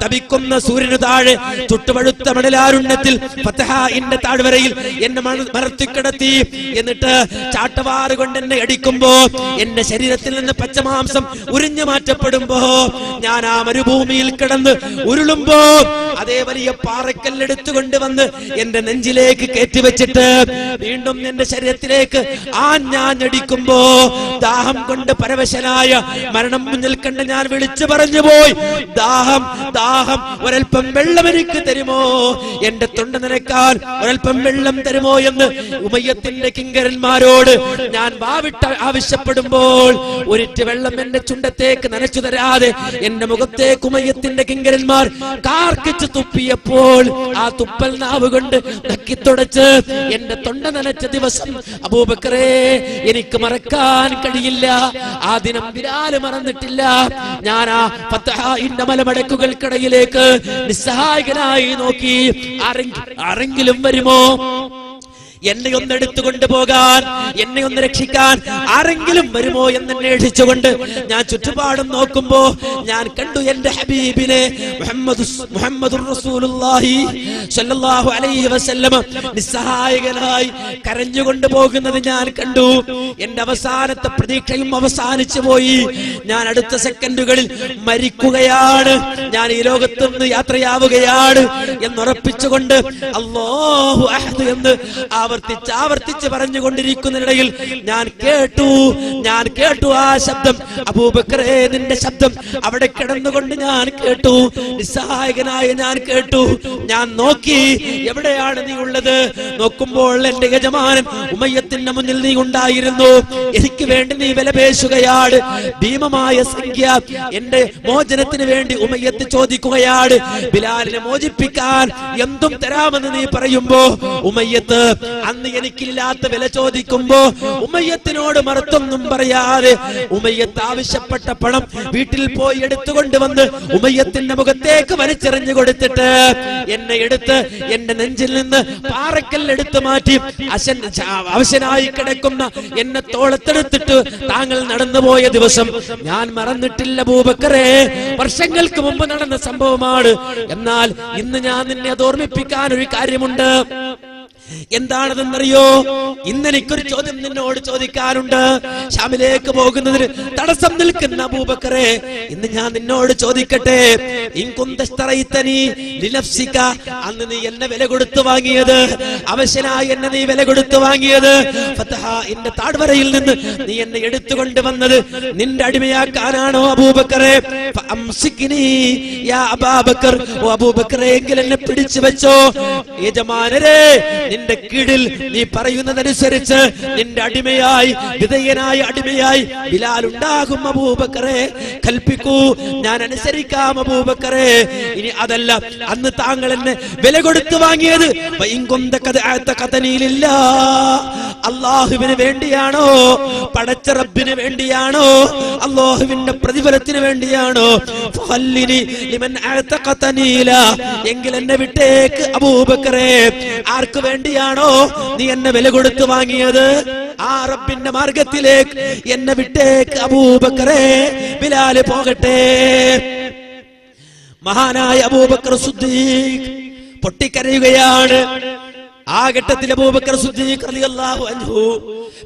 തപിക്കുന്ന സൂര്യനു താഴെ ചുട്ടുപഴുത്ത മണലാരുണ്യത്തിൽ ഫതഹന്റെ താഴ്വരയിൽ എന്നെ മറത്തിക്കിടത്തി. എന്നിട്ട് ചാട്ടവാറ് കൊണ്ട് എന്നെ അടിക്കുമ്പോ എന്റെ ശരീരത്തിൽ നിന്ന് പച്ചമാംസം ഉരിഞ്ഞു മാറ്റപ്പെടുമ്പോ ഞാൻ ആ മരുഭൂമിയിൽ കിടന്ന് ഉരുളുമ്പോ അതേ വലിയ പാറക്കല്ലെടുത്തുകൊണ്ട് വന്ന് എന്റെ നെഞ്ചിലേക്ക് കയറ്റിവെച്ചിട്ട് വീണ്ടും എന്റെ ശരീരത്തിലേക്ക് ആഞ്ഞടിക്കുമ്പോ ദാഹം കൊണ്ട് പരവശനായ മരണം മുന്നിൽ കണ്ട് ഞാൻ വിളിച്ചു പറഞ്ഞു പോയി, ദാഹം, ഒരൽപ്പം വെള്ളം എനിക്ക് തരുമോ? എന്റെ തൊണ്ട നനയ്ക്കാൻ ഒരൽപ്പം വെള്ളം തരുമോ എന്ന് ഉമയ്യത്തിന്റെ കിങ്കരന്മാരോട് ഞാൻ വാവിട്ട് ആവശ്യപ്പെടുമ്പോൾ ഒരിറ്റ് വെള്ളം എന്റെ ചുണ്ടത്തേക്ക് നനച്ചു തരാതെ എന്റെ മുഖത്തേക്ക് ഉമയ്യത്തിന്റെ കിങ്കരന്മാർ കാർക്കിച്ച് തുപ്പിയപ്പോൾ ആ തുപ്പൽ നാവ് കൊണ്ട് നക്കിത്തുടച്ച് എന്റെ തൊണ്ട നനച്ച ദിവസം അബൂബക്കറേ, എനിക്ക് മറക്കാൻ കഴിയില്ല. ആ ദിനം ബിലാൽ മറന്നിട്ടില്ല. ഞാൻ ആ ഫതഹിന്റെ മലമടക്കുകൾക്കിടയിലേക്ക് നിസ്സഹായകനായി നോക്കി, ആരെങ്കിലും വരുമോ എന്നെ ഒന്നെടുത്തുകൊണ്ട് പോകാൻ, എന്നെ ഒന്ന് രക്ഷിക്കാൻ ആരെങ്കിലും വരുമോ എന്ന് അന്വേഷിച്ചുകൊണ്ട് ഞാൻ ചുറ്റുപാടും നോക്കുമ്പോ ഞാൻ കണ്ടു എന്റെ ഹബീബിനെ മുഹമ്മദുർ റസൂലുള്ളാഹി സ്വല്ലല്ലാഹു അലൈഹി വസല്ലം നിസ്സഹായകനായി കരഞ്ഞുകൊണ്ട് പോകുന്നത് ഞാൻ കണ്ടു. എന്റെ അവസാനത്തെ പ്രതീക്ഷയും അവസാനിച്ചു പോയി. ഞാൻ അടുത്ത സെക്കൻഡുകളിൽ മരിക്കുകയാണ്, ഞാൻ ഈ ലോകത്ത് നിന്ന് യാത്രയാവുകയാണ് എന്നുറപ്പിച്ചുകൊണ്ട് അല്ലാഹു അഹദ് എന്ന് ആവർത്തിച്ച് പറഞ്ഞുകൊണ്ടിരിക്കുന്നതിനിടയിൽ ഞാൻ കേട്ടു ആ ശബ്ദം. അബൂബക്കറേ, നിന്റെ ശബ്ദം അവിടെ കിടന്നുകൊണ്ട് ഞാൻ കേട്ടു. നിസ്സഹായകനായ ഞാൻ കേട്ടു. ഞാൻ നോക്കി, എവിടെയാണ് നീ ഉള്ളത്? നോക്കുമ്പോൾ എന്റെ യജമാനൻ ഉമയ്യത്തിന്റെ മുന്നിൽ നീ ഉണ്ടായിരുന്നു. എനിക്ക് എനിക്ക് വേണ്ടി നീ വിലപേശുകയാണ്. ഭീമമായ സംഖ്യ എന്റെ മോചനത്തിന് വേണ്ടി ഉമയ്യത്ത് ചോദിക്കുകയാണ്. ബിലാലിനെ മോചിപ്പിക്കാൻ എന്തും തരാമെന്ന് നീ പറയുമ്പോ ഉമയ്യത്ത് അന്ന് എനിക്കില്ലാത്ത വില ചോദിക്കുമ്പോ ഉമയ്യത്തിനോട് മറുത്തൊന്നും പറയാതെ ഉമയ്യത്ത് ആവശ്യപ്പെട്ട പണം വീട്ടിൽ പോയി എടുത്തുകൊണ്ട് വന്ന് ഉമയ്യത്തിന്റെ മുഖത്തേക്ക് വലിച്ചെറിഞ്ഞു കൊടുത്തിട്ട് എന്നെ എടുത്ത് എന്റെ നെഞ്ചിൽ നിന്ന് പാറക്കല്ല് എടുത്തു മാറ്റി അവശനായി കിടക്കുന്ന എന്നെ തോളത്തെടുത്തിട്ട് താങ്കൾ നടന്നുപോയ ദിവസം ഞാൻ മറന്നിട്ടില്ല അബൂബക്കറേ. വർഷങ്ങൾക്ക് മുമ്പ് നടന്ന സംഭവമാണ്. എന്നാൽ ഇന്ന് ഞാൻ നിന്നെ അത് ഓർമ്മിപ്പിക്കാൻ ഒരു കാര്യമുണ്ട്. എന്താണെന്നറിയോ? ഇന്ന് എനിക്കൊരു ചോദ്യം നിന്നോട് ചോദിക്കാനുണ്ട്. ശാമിലേക്ക് പോകുന്നതിന് തടസ്സം നിൽക്കുന്ന അബൂബക്കറെ, ഇന്ന് ഞാൻ നിന്നോട് ചോദിക്കട്ടെ, അന്ന് നീ എന്നെ വില കൊടുത്തു വാങ്ങിയത്, അവശനായി എന്നെ നീ വില കൊടുത്തു വാങ്ങിയത്, എന്റെ താഴ്വരയിൽ നിന്ന് നീ എന്നെ എടുത്തുകൊണ്ട് വന്നത് നിന്റെ അടിമയാക്കാനാണോ അബൂബക്കറെ? അബൂബക്കറെ, എങ്കിൽ എന്നെ പിടിച്ചു വെച്ചോ. യജമാനരെ, നിന്റെ കീഴിൽ നീ പറയുന്നതനുസരിച്ച് നിന്റെ അടിമയായി, വിധേയനായ അടിമയായി ബിലാൽ ഉണ്ടാകും അബൂബക്കറെ. കൽപ്പിക്കൂ, ഞാൻ അനുസരിക്കാം അബൂബക്കറെ. ഇനി അതല്ല, അന്ന് താങ്കൾ എന്നെ വില കൊടുത്തു വാങ്ങിയത് അള്ളാഹുവിന് വേണ്ടിയാണോ, പടച്ച റബ്ബിന് വേണ്ടിയാണോ, അള്ളാഹുവിന്റെ പ്രതിഫലത്തിന് വേണ്ടിയാണോ? എങ്കിൽ എന്നെ വിട്ടേക്ക് അബൂബക്കറെ. ആർക്ക് വേണ്ടിയാണോ നീ എന്നെ വില കൊടുത്തു വാങ്ങിയത്? ആ റബ്ബിന്റെ മാർഗത്തിലേക്ക് എന്നെ വിട്ടേക്ക് അബൂബക്കറെ. ബിലാൽ പോകട്ടെ. മഹാനായ അബൂബക്കർ സിദ്ദീഖ് പൊട്ടിക്കരയുകയാണ്. ആ ഘട്ടത്തിൽ അബൂബക്കർ സിദ്ദീഖ് റളിയല്ലാഹു അൻഹു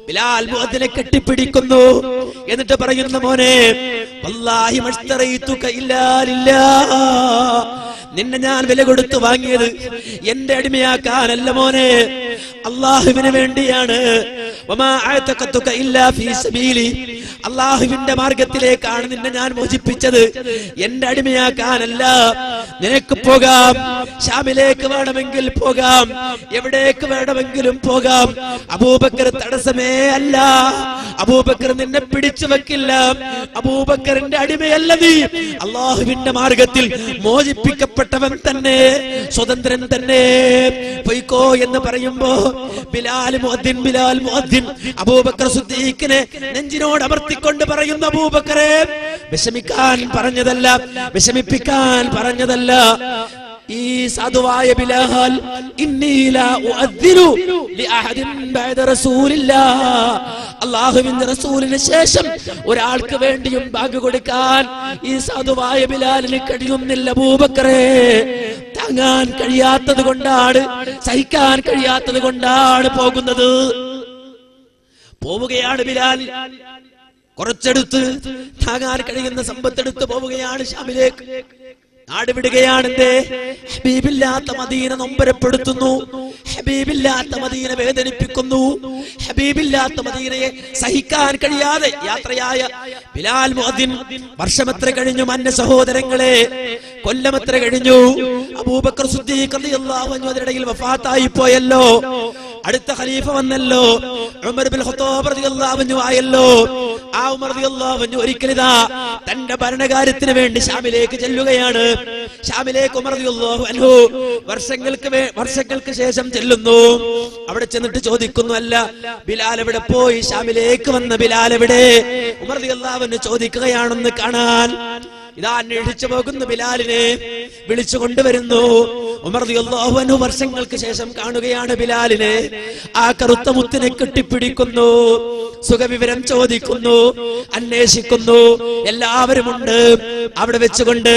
ബിലാൽ മുഅദ്ദിനെ കെട്ടിപ്പിടിക്കുന്നു. എന്നിട്ട് പറയുന്ന, മോനെ, വല്ലാഹി മശ്തറൈതുക ഇല്ലാ ലില്ലാഹ്, നിന്നെ ഞാൻ വില കൊടുത്തു വാങ്ങിയത് എന്റെ അടിമയാക്കാനല്ല മോനെ, അള്ളാഹുവിന് വേണ്ടിയാണ്. അള്ളാഹുവിന്റെ മാർഗത്തിലേക്കാണ് നിന്നെ ഞാൻ മോചിപ്പിച്ചത്, എന്റെ അടിമയാക്കാനല്ല. നിനക്ക് പോകാം, ശാമിലേക്ക് വേണമെങ്കിൽ പോകാം, എവിടേക്ക് വേണമെങ്കിലും പോകാം. അബൂബക്കർ തടസ്സമേ അല്ല. അബൂബക്കർ നിന്നെ പിടിച്ചു വെക്കില്ല. അബൂബക്കറിന്റെ അടിമയല്ല നീ, അള്ളാഹുവിന്റെ മാർഗത്തിൽ മോചിപ്പിക്കപ്പെട്ടവൻ തന്നെ, സ്വതന്ത്രൻ തന്നെ. പൊയ്ക്കോ എന്ന് പറയുമ്പോ ബിലാൽ മുഅദ്ദിൻ അബൂബക്കർ സിദ്ദീഖിനെ നെഞ്ചിനോട് അമർത്തിക്കൊണ്ട് പറയുന്ന, അബൂബക്കറെ, വിഷമിക്കാൻ പറഞ്ഞതല്ല, വിഷമിപ്പിക്കാൻ പറഞ്ഞതല്ല. ഈ സാധുവായ ബിലാൽ, ഇന്നി ലാ ഉഅദ്ദിനു ലിഅഹദിൻ ബഅദ റസൂലില്ലാഹ്, അല്ലാഹുവിന്റെ റസൂലിന് ശേഷം ഒരാൾക്ക് വേണ്ടിയും ബാങ്ക് കൊടുക്കാൻ ഈ സാധുവായ ബിലാലിന് കഴിയുന്നില്ല അബൂബക്കറെ. താങ്ങാൻ കഴിയാത്തത് കൊണ്ടാണ്, സഹിക്കാൻ കഴിയാത്തത് കൊണ്ടാണ് പോകുന്നത്. പോവുകയാണ് ബിലാൽ. കുറച്ചെടുത്ത് താങ്ങാൻ കഴിയുന്ന സമ്പത്തെടുത്ത് പോവുകയാണ് ശാമിലേക്ക്. നാട് വിടുകയാണെന്തേ? ഹബീബില്ലാത്ത മദീന നൊമ്പരപ്പെടുത്തുന്നു, ഹബീബില്ലാത്ത മദീന വേദനിപ്പിക്കുന്നു, ഹബീബില്ലാത്ത മദീനയെ സഹിക്കാൻ കഴിയാതെ യാത്രയായ ബിലാൽ മുഅദ്ദിൻ വർഷമെത്ര കഴിഞ്ഞു മന്ന സഹോദരങ്ങളെ, കൊല്ലമെത്ര കഴിഞ്ഞു. അബൂബക്കർ സിദ്ദീഖ് റളിയല്ലാഹു അൻഹു അതിനിടയിൽ വഫാത്തായി പോയല്ലോ. അടുത്ത ഖലീഫ വന്നല്ലോ, ഉമർ ഇബ്നുൽ ഖത്താബ് റളിയല്ലാഹു അൻഹു ആയല്ലോ. ആ ഉമർ റളിയല്ലാഹു അൻഹു ഒരിക്കലിതാ തന്റെ ഭരണകാര്യത്തിന് വേണ്ടി ശാമിലേക്ക് ചെല്ലുകയാണ്. ശാമിലേക്ക് ഉമർ റളിയല്ലാഹു അൻഹു വർഷങ്ങൾക്ക് ശേഷം ചെല്ലുന്നു. അവിടെ ചെന്നിട്ട് ചോദിക്കുന്നു, അല്ല ബിലാൽ എവിടെ പോയി? ശാമിലേക്ക് വന്ന ബിലാൽ എവിടെ? ഉമർ റളിയല്ലാഹു അൻഹു ചോദിക്കുകയാണെന്ന് കാണാൻ. ഇതാ അന്വേഷിച്ചു പോകുന്നു ബിലാലിനെ വിളിച്ചു കൊണ്ടുവരുന്നു. ഉമർ റളിയല്ലാഹു അൻഹു വർഷങ്ങൾക്ക് ശേഷം കാണുകയാണ് ബിലാലിനെ. ആ കറുത്ത മുത്തിനെ കെട്ടിപ്പിടിക്കുന്നു, സുഖവിവരം ചോദിക്കുന്നു, അന്വേഷിക്കുന്നു. എല്ലാവരും ഉണ്ട് അവിടെ വെച്ചുകൊണ്ട്.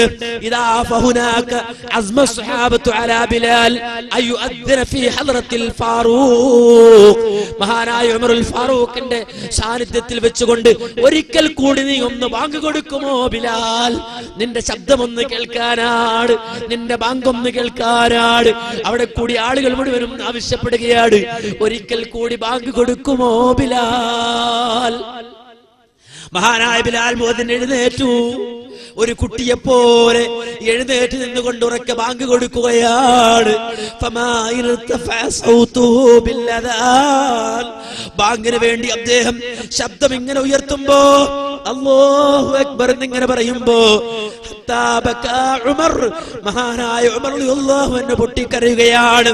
ഇതാ ഫഹുനാക അസ്മ സ്വഹാബത്തു അലാ ബിലാൽ അയുഅദ്ദിന ഫീ ഹദ്റത്തിൽ ഫാറൂഖ്, മഹാനായ ഉമറുൽ ഫാറൂഖിന്റെ സാന്നിധ്യത്തിൽ വെച്ചുകൊണ്ട്, ഒരിക്കൽ കൂടി നീ ഒന്ന് ബാങ്ക് കൊടുക്കുമോ ബിലാൽ? നിന്റെ ശബ്ദമൊന്ന് കേൾക്കാനാണ്, നിന്റെ ബാങ്കൊന്ന് കേൾക്കാനാണ്. അവിടെ കൂടി ആളുകൾ മുഴുവനും ആവശ്യപ്പെടുകയാണ്, ഒരിക്കൽ കൂടി ബാങ്ക് കൊടുക്കുമോ ബിലാൽ? മഹാനായ ബിലാൽ മുഅദ്ദിൻ എഴുന്നേറ്റു. ഒരു കുട്ടിയെ പോലെ എഴുന്നേറ്റ് നിന്നുകൊണ്ട് ഉറക്കെ ബാങ്ക് കൊടുക്കുകയാണ്. ബാങ്കിന് വേണ്ടി അദ്ദേഹം ശബ്ദം ഇങ്ങനെ ഉയർത്തുമ്പോ, അല്ലാഹു അക്ബർ എന്നിങ്ങനെ പറയുമ്പോ, മഹാനായ ഉമർ റളിയല്ലാഹു അൻഹു പൊട്ടിക്കരയുകയാണ്.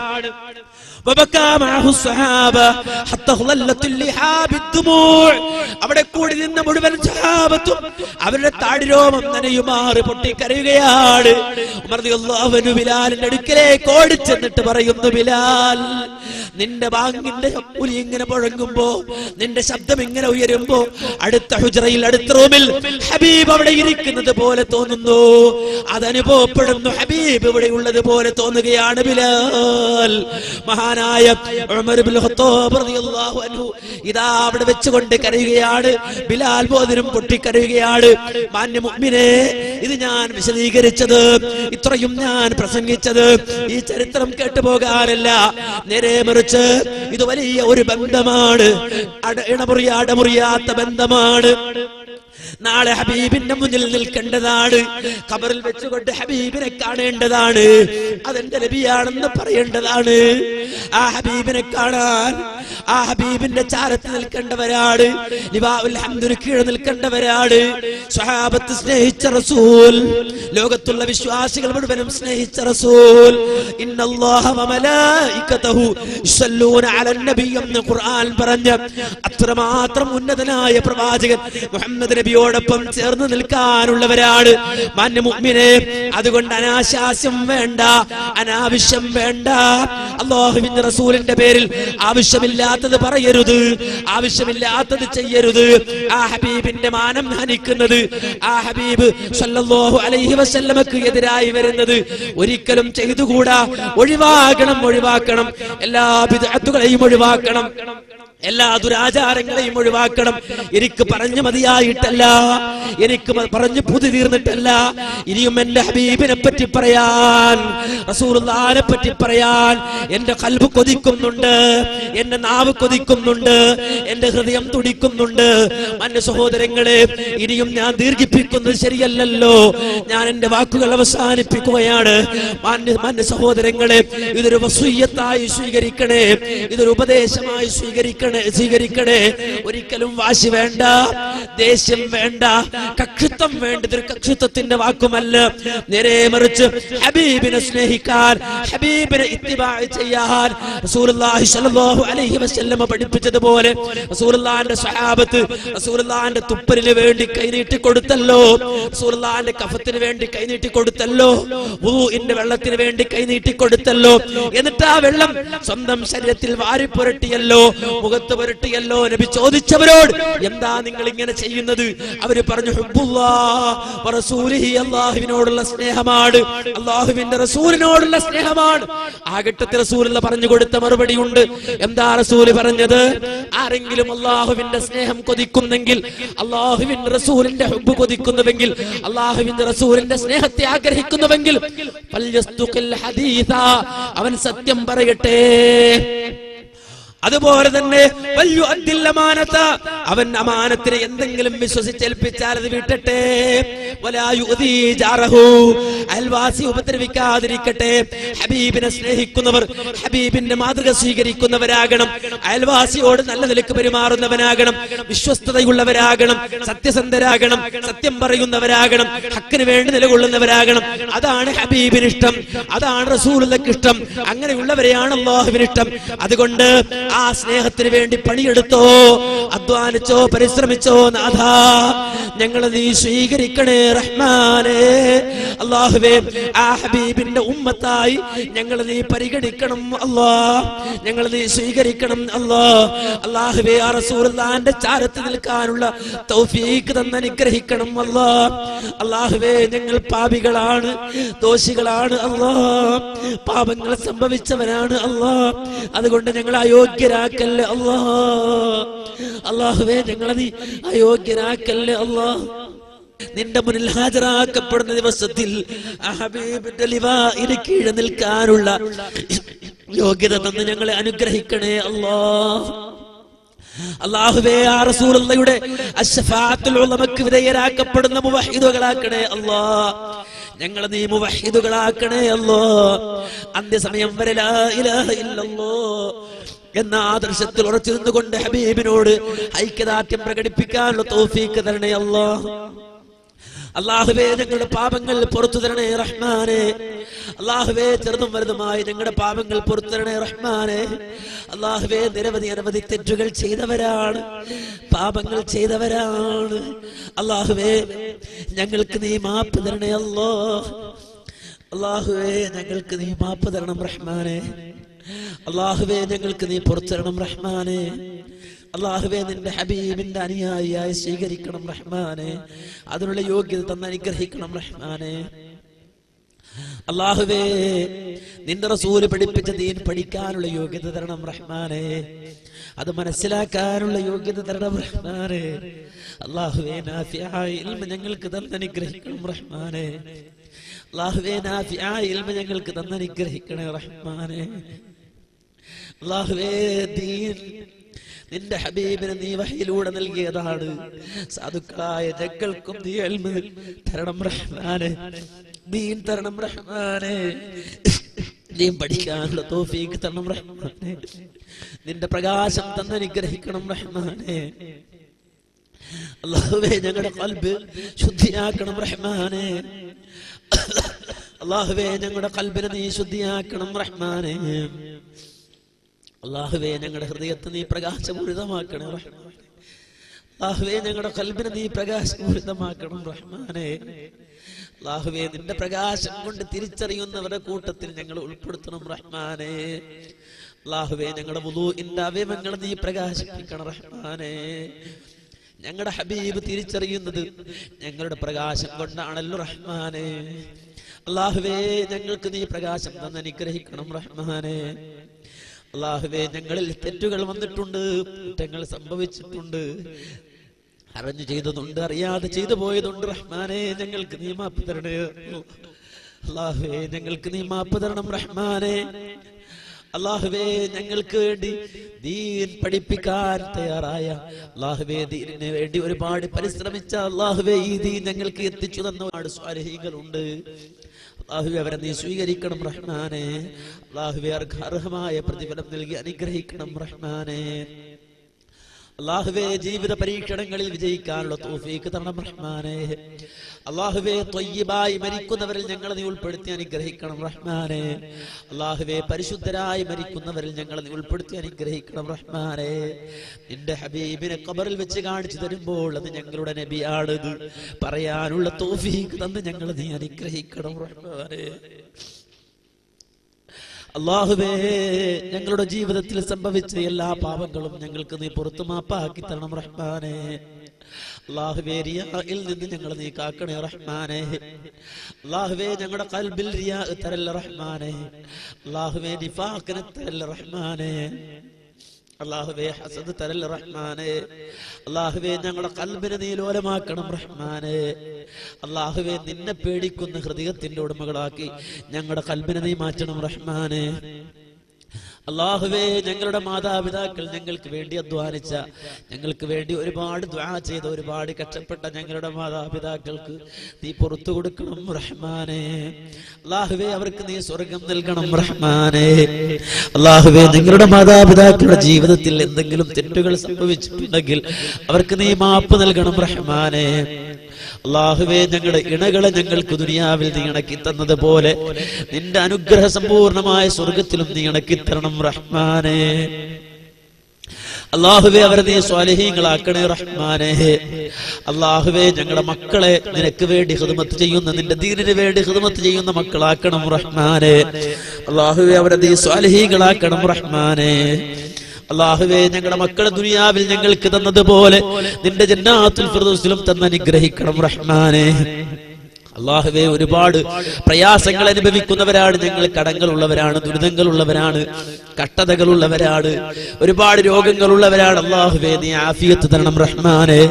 അവിടെ കൂടി നിന്ന മുഴുവൻ സഹാബത്തും അവരുടെ താടിരോമം നനയുമാറ് പൊട്ടിക്കരയുകയാണ്. ഉമർ റളിയല്ലാഹു അൻഹു ബിലാലിന്റെ അടുക്കലേക്ക് ഓടിച്ചെന്നിട്ട് പറയുന്നു, ബിലാൽ, നിന്റെ ബാങ്കിന്റെ ഒലി ഇങ്ങനെ മുഴങ്ങുമ്പോ, നിന്റെ ശബ്ദം ഇങ്ങനെ ഉയരുമ്പോ അടുത്ത ഹുജ്റയിൽ, അടുത്ത റൂമിൽ ഹബീബ് അവിടെ ഇരിക്കുന്നത് പോലെ തോന്നുന്നു. അതനുഭവപ്പെടുന്നു. ഹബീബ് ഇവിടെ ഉള്ളത് പോലെ തോന്നുകയാണ് ബിലാൽ. മഹാനായ ഉമർ ഇബ്നുൽ ഖത്താബ് റളിയല്ലാഹു അൻഹു ഇതാ അവിടെ വെച്ചുകൊണ്ട് കരയുകയാണ്. ബിലാൽ പോലും പൊട്ടിക്കരയുകയാണ്. മാന്യ മുഅ്മിനേ, ഇത് ഞാൻ വിശദീകരിച്ചത്, ഇത്രയും ഞാൻ പ്രസംഗിച്ചത് ഈ ചരിത്രം കേട്ടുപോകാനല്ല. നേരെ മറിച്ച് ഇത് വലിയ ഒരു ബന്ധമാണ്, അടമുറിയാത്ത ബന്ധമാണ്. നാളെ ഹബീബിന്റെ മുന്നിൽ നിൽക്കേണ്ടതാണ്. ഖബറിൽ വെച്ചുകൊണ്ട് ഹബീബിനെ കാണേണ്ടതാണ്. അതെന്റെ നബിയാണെന്ന് പറയേണ്ടതാണ്. ആ ഹബീബിനെ കാണാൻ ആ ഹബീബിന്റെ ചാരത്ത് നിൽക്കേണ്ടവരാണ്. ലിവാഉൽ ഹംദിന് കീഴെ നിൽക്കേണ്ടവരാണ്. സ്വഹാബത്ത് സ്നേഹിച്ച റസൂൽ, ലോകത്തുള്ള വിശ്വാസികൾ മുഴുവനും സ്നേഹിച്ച റസൂൽ. ഇന്നല്ലാഹ വ മലായികതഹു യുസല്ലൂന അലൻ നബി എന്ന് ഖുർആൻ പറഞ്ഞ അത്രമാത്രം ഉന്നതനായ പ്രവാചകൻ മുഹമ്മദ് നബിയോടൊപ്പം ചേർന്ന് നിൽക്കാനുള്ളവരാണ് മാന്യ മുഅ്മിനേ. അതുകൊണ്ട് അനാശാസ്യം വേണ്ട, അനാവശ്യം വേണ്ട. അല്ലാഹുവിന്റെ റസൂലിന്റെ പേരിൽ ആവശ്യമില്ലാത്തത് പറയരുത്, ആവശ്യമില്ലാത്തത് ചെയ്യരുത്. ആ ഹബീബിന്റെ മാനം ഹനിക്കുന്നത്, ആ ഹബീബ് സല്ലല്ലാഹു അലൈഹി വസല്ലമക്ക് എതിരായി വരുന്നത് ഒരിക്കലും ചെയ്തുകൂടാ. ഒഴിവാക്കണം. എല്ലാ ബിദ്അത്തുകളെയും ഒഴിവാക്കണം, എല്ലാ ദുരാചാരങ്ങളെയും ഒഴിവാക്കണം. എനിക്ക് പറഞ്ഞു മതിയായിട്ടല്ല, എനിക്ക് പറഞ്ഞു പുതി തീർന്നിട്ടല്ല. ഇനിയും എന്റെ ഹബീബിനെ പറ്റി പറയാൻ, റസൂലുള്ളാഹിനെ പറ്റി പറയാൻ എന്റെ ഖൽബ് കൊതിക്കുന്നുണ്ട്, എന്റെ നാവ് കൊതിക്കുന്നുണ്ട്, എന്റെ ഹൃദയം തുടിക്കുന്നുണ്ട്. മാന്യ സഹോദരങ്ങളെ, ഇനിയും ഞാൻ ദീർഘിപ്പിക്കുന്നത് ശരിയല്ലല്ലോ. ഞാൻ എന്റെ വാക്കുകൾ അവസാനിപ്പിക്കുകയാണ്. മാന്യ സഹോദരങ്ങളെ, ഇതൊരു വസിയ്യത്തായി സ്വീകരിക്കണേ, ഇതൊരു ഉപദേശമായി സ്വീകരിക്കണേ. ഒരിക്കലും വാശി വേണ്ട, ദേഷ്യം വേണ്ട, കക്ഷിത്വം വേണ്ട. ഇതൊരു കക്ഷിത്വത്തിന്റെ വാക്കുമല്ല. നേരെ മറിച്ച് ഹബീബിനെ സ്നേഹിക്കാൻ, ഹബീബിനെ ഇത്തിബാ ചെയ്യാൻ റസൂലുള്ളാഹി സ്വല്ലല്ലാഹു അലൈഹി വസല്ലം പഠിപ്പിച്ചതുപോലെ റസൂലുള്ളാഹിന്റെ സ്വഹാബത്ത് റസൂലുള്ളാഹിന്റെ തുപ്പലിന് വേണ്ടി കൈനീട്ടി കൊടുത്തല്ലോ, റസൂലുള്ളാഹിന്റെ കഫത്തിന് വേണ്ടി കൈനീട്ടി കൊടുത്തല്ലോ, വുളൂഇന്റെ വെള്ളത്തിന് വേണ്ടി കൈനീട്ടി കൊടുത്തല്ലോ. എന്നിട്ട് ആ വെള്ളം സ്വന്തം ശരീരത്തിൽ വാരിപ്പുരട്ടിയല്ലോ, മുഖത്ത് പുരട്ടിയല്ലോ. നബി ചോദിച്ചവരോട്, എന്താ നിങ്ങൾ ഇങ്ങനെ ചെയ്യുന്നത്? അവര് പറഞ്ഞു, ഹുബ്ബുല്ലാഹ് വ റസൂലിഹി, അല്ലാഹുവിനോടുള്ള സ്നേഹമാണ്, അല്ലാഹുവിന്റെ റസൂലിനോടുള്ള സ്നേഹമാണ്. ആ ഘട്ടത്തിൽ റസൂലുള്ള പറഞ്ഞു കൊടുത്ത മറുപടി ഉണ്ട്. എന്താ റസൂല് പറഞ്ഞത്? ആരെങ്കിലും അല്ലാഹുവിന്റെ സ്നേഹം കൊതിക്കുന്നെങ്കിൽ, അല്ലാഹുവിന്റെ റസൂലിന്റെ ഹുബ്ബ് കൊതിക്കുന്നുവെങ്കിൽ, അല്ലാഹുവിന്റെ റസൂലിന്റെ സ്നേഹത്തെ ആഗ്രഹിക്കുന്നുവെങ്കിൽ ഫൽയസ്തുഖിൽ ഹദീസ, അവൻ സത്യം പറയട്ടെ. അതുപോലെ തന്നെ അവൻ അമാനത്തിനെ എന്തെങ്കിലും വിശ്വസിച്ചേൽപ്പിച്ചാൽ അത് വിട്ടട്ടെ. അയൽവാസി ഉപദ്രവിക്കാതിരിക്കട്ടെ. ഹബീബിനെ സ്നേഹിക്കുന്നവർ ഹബീബിന്റെ മാതൃക സ്വീകരിക്കുന്നവരാകണം. അയൽവാസിയോട് നല്ല നിലക്ക് പെരുമാറുന്നവനാകണം, വിശ്വസ്തതയുള്ളവരാകണം, സത്യസന്ധരാകണം, സത്യം പറയുന്നവരാകണം, ഹക്കിന് വേണ്ടി നിലകൊള്ളുന്നവരാകണം. അതാണ് ഹബീബിന് ഇഷ്ടം, അതാണ് റസൂലുള്ളാഹിക്ക് ഇഷ്ടം. അങ്ങനെയുള്ളവരെയാണ് അല്ലാഹുവിന് ഇഷ്ടം. അതുകൊണ്ട് ആ സ്നേഹത്തിന് വേണ്ടി പണിയെടുത്തോ, അധ്വാനിച്ചോ, പരിശ്രമിച്ചോ. നാഥാ, ഞങ്ങളെ നീ സ്വീകരിക്കണേ റഹ്മാനേ. അല്ലാഹുവേ, ആ ഹബീബിന്റെ ഉമ്മത്തായി ഞങ്ങളെ നീ പരിഗണിക്കണം അല്ലാഹ്, ഞങ്ങളെ നീ സ്വീകരിക്കണം അല്ലാഹ്. അല്ലാഹുവേ, ആ റസൂലുള്ളാഹിന്റെ ചാരത്ത് നിൽക്കാനുള്ള തൗഫീഖ് തന്ന് അനുഗ്രഹിക്കണം അല്ലാഹ്. അല്ലാഹുവേ, ഞങ്ങൾ പാപികളാണ്, ദോഷികളാണ് അല്ലാഹ്, പാപങ്ങൾ സംഭവിച്ചവരാണ് അല്ലാഹ്. അതുകൊണ്ട് ഞങ്ങൾ അയോഗ്യരാക്കല്ലേ അല്ലാഹ്. അല്ലാഹുവേ, ഞങ്ങളെ നീ അയോഗ്യരാക്കല്ലേ അല്ലാഹ്. നിന്റെ മുന്നിൽ ഹാജരാക്കപ്പെടുന്ന ദിവസത്തിൽ ഹബീബിന്റെ ലിവാഇന് കീഴെ നിൽക്കാനുള്ള യോഗ്യത തന്ന് ഞങ്ങളെ അനുഗ്രഹിക്കണേ അല്ലാഹ്. അല്ലാഹുവേ ആ റസൂലുള്ളാഹിയുടെ അശ്ശഫാഅത്തുൽ ഉളമക്ക് വിധേയരാക്കപ്പെടുന്ന മുവഹിദുകളാക്കണേ അല്ലാഹ്. ഞങ്ങളെ നീ മുവഹിദുകളാക്കണേ അല്ലാഹ്. അന്ത്യസമയം വരെ ലാ ഇലാഹ ഇല്ലല്ലാഹ് എന്ന ആദർശത്തിൽ ഉറച്ചിരുന്നുകൊണ്ട് ഹബീബിനോട് ഐക്യദാർഢ്യം പ്രകടിപ്പിക്കാനുള്ള തൗഫീഖ് തരണേ അല്ലാഹ്. അല്ലാഹുവേ ഞങ്ങളുടെ പാപങ്ങൾ പുറത്തു തരണേ റഹ്മാനേ. അല്ലാഹുവേ ചെറുതും വലുതുമായി ഞങ്ങളുടെ പാപങ്ങൾ പുറത്തു തരണേ റഹ്മാനേ. അല്ലാഹുവേ അനവധി തെറ്റുകൾ ചെയ്തവരാണ്, പാപങ്ങൾ ചെയ്തവരാണ്. അല്ലാഹുവേ ഞങ്ങൾക്ക് നീ മാപ്പ് തരണേ അല്ലാഹ്. അല്ലാഹുവേ ഞങ്ങൾക്ക് നീ മാപ്പ് തരണം റഹ്മാനേ. അല്ലാഹുവേ ഞങ്ങൾക്ക് നീ പുറത്തു തരണം റഹ്മാനേ. അല്ലാഹുവേ നിന്റെ ഹബീബിന്റെ അനുയായിയായി സ്വീകരിക്കണം റഹ്മാനേ. അതിനുള്ള യോഗ്യത തന്ന് അനുഗ്രഹിക്കണം റഹ്മാനേ. അല്ലാഹുവേ നിന്റെ റസൂൽ പഠിപ്പിച്ച ദീൻ പഠിക്കാനുള്ള യോഗ്യത തരണം റഹ്മാനേ. അത് മനസ്സിലാക്കാനുള്ള യോഗ്യത തരണം റഹ്മാനേ. അല്ലാഹുവേ നാഫിയായ ഇൽമ ഞങ്ങൾക്ക് തന്ന് അനുഗ്രഹിക്കണം റഹ്മാനേ. അല്ലാഹുവേ നാഫിയായ ഇൽമ ഞങ്ങൾക്ക് തന്ന് അനുഗ്രഹിക്കണേ റഹ്മാനേ. അല്ലാഹുവേ ദീൻ നിന്റെ ഹബീബിനെ നീ വഹയിലൂടെ നൽകിയതാണ്. സാധുക്കളായ ഞങ്ങൾക്കും നീ ഇൽമ തരണം റഹ്മാനേ. ദീൻ തരണം റഹ്മാനേ. ദീൻ പഠിക്കാനുള്ള തൗഫീഖ് തരണം റഹ്മാനേ. നിന്റെ പ്രകാശം തന്ന് അനുഗ്രഹിക്കണം റഹ്മാനേ. അല്ലാഹുവേ ഞങ്ങളുടെ ഖൽബ് ശുദ്ധിയാക്കണം റഹ്മാനേ. അല്ലാഹുവേ ഞങ്ങളുടെ ഖൽബിനെ നീ ശുദ്ധിയാക്കണം റഹ്മാനേ. അല്ലാഹുവേ ഞങ്ങളുടെ ഹൃദയത്തെ നീ പ്രകാശപൂരിതമാക്കണം റഹ്മാനേ. അല്ലാഹുവേ ഞങ്ങളുടെ ഖൽബിനെ നീ പ്രകാശപൂരിതമാക്കണം റഹ്മാനേ. അല്ലാഹുവേ നിന്റെ പ്രകാശം കൊണ്ട് തിരിച്ചറിയുന്നവരുടെ കൂട്ടത്തിൽ ഞങ്ങൾ ഉൾപ്പെടുത്തണം റഹ്മാനേ. അല്ലാഹുവേ ഞങ്ങളുടെ വുളൂഇന്റെ അവയവങ്ങൾ നീ പ്രകാശിപ്പിക്കണം റഹ്മാനേ. ഞങ്ങളുടെ ഹബീബ് തിരിച്ചറിയുന്നത് ഞങ്ങളുടെ പ്രകാശം കൊണ്ടാണല്ലോ റഹ്മാനേ. അല്ലാഹുവേ ഞങ്ങൾക്ക് നീ പ്രകാശം തന്ന് അനുഗ്രഹിക്കണം റഹ്മാനേ. അല്ലാഹുവേ ഞങ്ങളിൽ തെറ്റുകൾ വന്നിട്ടുണ്ട്, കുറ്റങ്ങൾ സംഭവിച്ചിട്ടുണ്ട്, അറിഞ്ഞു ചെയ്തതുണ്ട്, അറിയാതെ ചെയ്തു പോയതുണ്ട് റഹ്മാനേ. ഞങ്ങൾക്ക് നീ മാപ്പ് തരണേ അല്ലാഹുവേ. ഞങ്ങൾക്ക് നീ മാപ്പ് തരണം റഹ്മാനേ. അല്ലാഹുവേ ഞങ്ങൾക്ക് വേണ്ടി ദീൻ പഠിപ്പിക്കാൻ തയ്യാറായ അല്ലാഹുവേ ദീനിന് വേണ്ടി ഒരുപാട് പരിശ്രമിച്ച അല്ലാഹുവേ ഈ ദീൻ ഞങ്ങൾക്ക് എത്തിച്ചു തന്ന ഒരുപാട് സ്വാലിഹീങ്ങളുണ്ട്. അല്ലാഹുവേ അവരെ നീ സ്വീകരിക്കണം റഹ്മാനേ. അല്ലാഹുവേ അർഹമായ പ്രതിഫലം നൽകി അനുഗ്രഹിക്കണം റഹ്മാനേ. അല്ലാഹുവേ ജീവിത പരീക്ഷണങ്ങളിൽ വിജയിക്കാനുള്ള തൗഫീഖ് തരണം റഹ്മാനേ. അല്ലാഹുവേ ത്വയ്യിബായി മരിക്കുന്നവരിൽ ഞങ്ങളെ നീ ഉൾപ്പെടുത്തി അനുഗ്രഹിക്കണം റഹ്മാനേ. അല്ലാഹുവേ പരിശുദ്ധരായി മരിക്കുന്നവരിൽ ഞങ്ങളെ നീ ഉൾപ്പെടുത്തി അനുഗ്രഹിക്കണം റഹ്മാനേ. നിന്റെ ഹബീബിനെ ഖബറിൽ വെച്ച് കാണിച്ചു തരുമ്പോൾ അത് ഞങ്ങളുടെ നബിയാണിത് പറയാനുള്ള തൗഫീഖ് തന്ന് ഞങ്ങളെ നീ അനുഗ്രഹിക്കണം റഹ്മാനേ. അല്ലാഹുവേ ഞങ്ങളുടെ ജീവിതത്തിൽ സംഭവിച്ച എല്ലാ പാപങ്ങളും ഞങ്ങൾക്ക് നീ പുറത്തു മാപ്പാക്കി തരണം റഹ്മാനേ. അല്ലാഹുവേ റിയായിൽ നിന്ന് ഞങ്ങളെ നീ കാക്കണേ റഹ്മാനേ. അല്ലാഹുവേ ഞങ്ങളുടെ ഖൽബിൽ റിയാ തരല്ല റഹ്മാനേ. അല്ലാഹുവേ നിഫാഖിനെ തരല്ല റഹ്മാനേ. അല്ലാഹുവേ ഹസദ് തരല്ല റഹ്മാനേ. അല്ലാഹുവേ ഞങ്ങളുടെ ഖൽബിനെ നീ ലോലമാക്കണം റഹ്മാനേ. അല്ലാഹുവേ നിന്നെ പേടിക്കുന്ന ഹൃദയത്തിന്റെ ഉടമകളാക്കി ഞങ്ങളുടെ ഖൽബിനെ നീ മാറ്റണം റഹ്മാനേ. അല്ലാഹുവേ ഞങ്ങളുടെ മാതാപിതാക്കൾ ഞങ്ങൾക്ക് വേണ്ടി അധ്വാനിച്ച, ഞങ്ങൾക്ക് വേണ്ടി ഒരുപാട് ദുആ ചെയ്ത, ഒരുപാട് കഷ്ടപ്പെട്ട ഞങ്ങളുടെ മാതാപിതാക്കൾക്ക് നീ പുറത്തു കൊടുക്കണം റഹ്മാനേ. അല്ലാഹുവേ അവർക്ക് നീ സ്വർഗം നൽകണം റഹ്മാനേ. അല്ലാഹുവേ ഞങ്ങളുടെ മാതാപിതാക്കളുടെ ജീവിതത്തിൽ എന്തെങ്കിലും തെറ്റുകൾ സംഭവിച്ചിട്ടുണ്ടെങ്കിൽ അവർക്ക് നീ മാപ്പ് നൽകണം റഹ്മാനേ. അല്ലാഹുവേ ഞങ്ങളുടെ ഇണകളെ ഞങ്ങൾക്ക് ദുനിയാവിൽ നീ ഇണക്കി തന്നതുപോലെ നിന്റെ അനുഗ്രഹ സമ്പൂർണമായ സ്വർഗത്തിലും നീ ഇണക്കി തരണം റഹ്മാനേ. അല്ലാഹുവേ അവരെ നീ സ്വാലിഹീങ്ങളാക്കണേ റഹ്മാനേ. അല്ലാഹുവേ ഞങ്ങളുടെ മക്കളെ നിനക്ക് വേണ്ടി ഖിദ്മത്ത് ചെയ്യുന്ന, നിന്റെ ദീനിന് വേണ്ടി ഖിദ്മത്ത് ചെയ്യുന്ന മക്കളാക്കണം റഹ്മാനേ. അല്ലാഹുവേ അവരെ നീ സ്വാലിഹീങ്ങളാക്കണം റഹ്മാനേ. അല്ലാഹുവേ ഞങ്ങളുടെ മക്കളെ ദുനിയാവിൽ ഞങ്ങൾക്ക് തന്നതുപോലെ നിന്റെ ജന്നാത്തുൽ ഫിർദൗസിലും തന്ന് അനുഗ്രഹിക്കണം റഹ്മാനേ. അല്ലാഹുവേ, ഒരുപാട് പ്രയാസങ്ങൾ അനുഭവിക്കുന്നവരാണ് ഞങ്ങൾ. കടങ്ങളുള്ളവരാണ്, ദുരിതങ്ങളുള്ളവരാണ്, കഷ്ടതകളുള്ളവരാണ്, ഒരുപാട് രോഗങ്ങളുള്ളവരാണ്. അല്ലാഹുവേ, നീ ആഫിയത്ത് തരണം റഹ്മാനെ.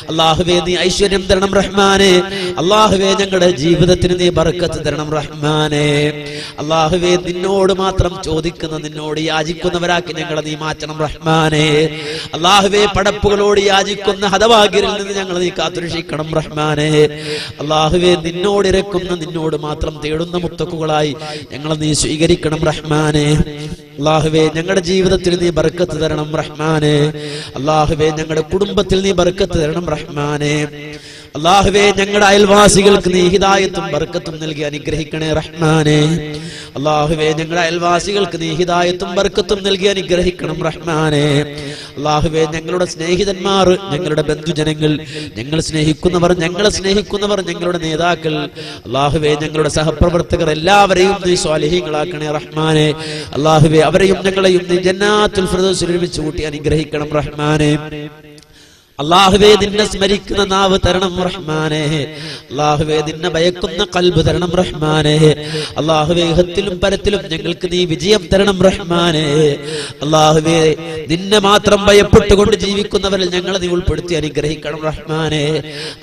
അല്ലാഹുവേ, നീ ഐശ്വര്യം തരണം റഹ്മാനെ. അല്ലാഹുവേ, ഞങ്ങളുടെ ജീവിതത്തിന് നീ ബർക്കത്ത് തരണം റഹ്മാനെ. അല്ലാഹുവേ, നിന്നോട് മാത്രം ചോദിക്കുന്ന, നിന്നോട് യാചിക്കുന്നവരാക്കി ഞങ്ങളെ നീ മാറ്റണം റഹ്മാനെ. അല്ലാഹുവേ, പടപ്പുകളോട് യാചിക്കുന്ന ഹതഭാഗ്യരിൽ നിന്ന് ഞങ്ങളെ നീ കാത്തുരക്ഷിക്കണം റഹ്മാനെ. അല്ലാഹുവേ, നിന്നോട് ഇരക്കുന്ന, നിന്നോട് മാത്രം തേടുന്ന മുത്തക്കുകളായി ഞങ്ങളെ നീ സ്വീകരിക്കണം റഹ്മാനെ. അല്ലാഹുവേ, ഞങ്ങളുടെ ജീവിതത്തിൽ നീ ബർക്കത്ത് തരണം റഹ്മാനെ. അല്ലാഹുവേ, ഞങ്ങളുടെ കുടുംബത്തിൽ നീ ബർക്കത്ത് തരണം റഹ്മാനെ. അല്ലാഹുവേ, ഞങ്ങളുടെ അയൽവാസികൾക്ക് നീ ഹിദായത്തും ബർക്കത്തും നൽകി അനുഗ്രഹിക്കണേ റഹ്മാനെ. അല്ലാഹുവേ, ഞങ്ങളുടെ അയൽവാസികൾക്ക് നീ ഹിദായത്തും ബർക്കത്തും നൽകി അനുഗ്രഹിക്കണം റഹ്മാനെ. അല്ലാഹുവേ, ഞങ്ങളുടെ സ്നേഹിതന്മാർ, ഞങ്ങളുടെ ബന്ധുജനങ്ങൾ, ഞങ്ങൾ സ്നേഹിക്കുന്നവർ, ഞങ്ങളെ സ്നേഹിക്കുന്നവർ, ഞങ്ങളുടെ നേതാക്കൾ, അല്ലാഹുവേ, ഞങ്ങളുടെ സഹപ്രവർത്തകർ എല്ലാവരെയും നീ സ്വാലിഹീങ്ങളാക്കണേ റഹ്മാനെ. അല്ലാഹുവേ, അവരെയും ഞങ്ങളെയും നീ ജന്നാത്തുൽ ഫിർദൗസിൽ ഒരുമിച്ച് കൂട്ടി അനുഗ്രഹിക്കണം റഹ്മാനെ. അല്ലാഹുവേ, നിന്നെ സ്മരിക്കുന്ന നാവ് തരണം റഹ്മാനെ. അല്ലാഹുവേ, നിന്നെ ഭയക്കുന്ന ഖൽബ് തരണം റഹ്മാനെ. അല്ലാഹുവേ, ഇഹത്തിലും പരത്തിലും ഞങ്ങൾക്ക് നീ വിജയം തരണം റഹ്മാനെ. അല്ലാഹുവേ, നിന്നെ മാത്രം ഭയപ്പെട്ടുകൊണ്ട് ജീവിക്കുന്നവരിൽ ഞങ്ങളെ നീ ഉൾപ്പെടുത്തി അനുഗ്രഹിക്കണം റഹ്മാനെ.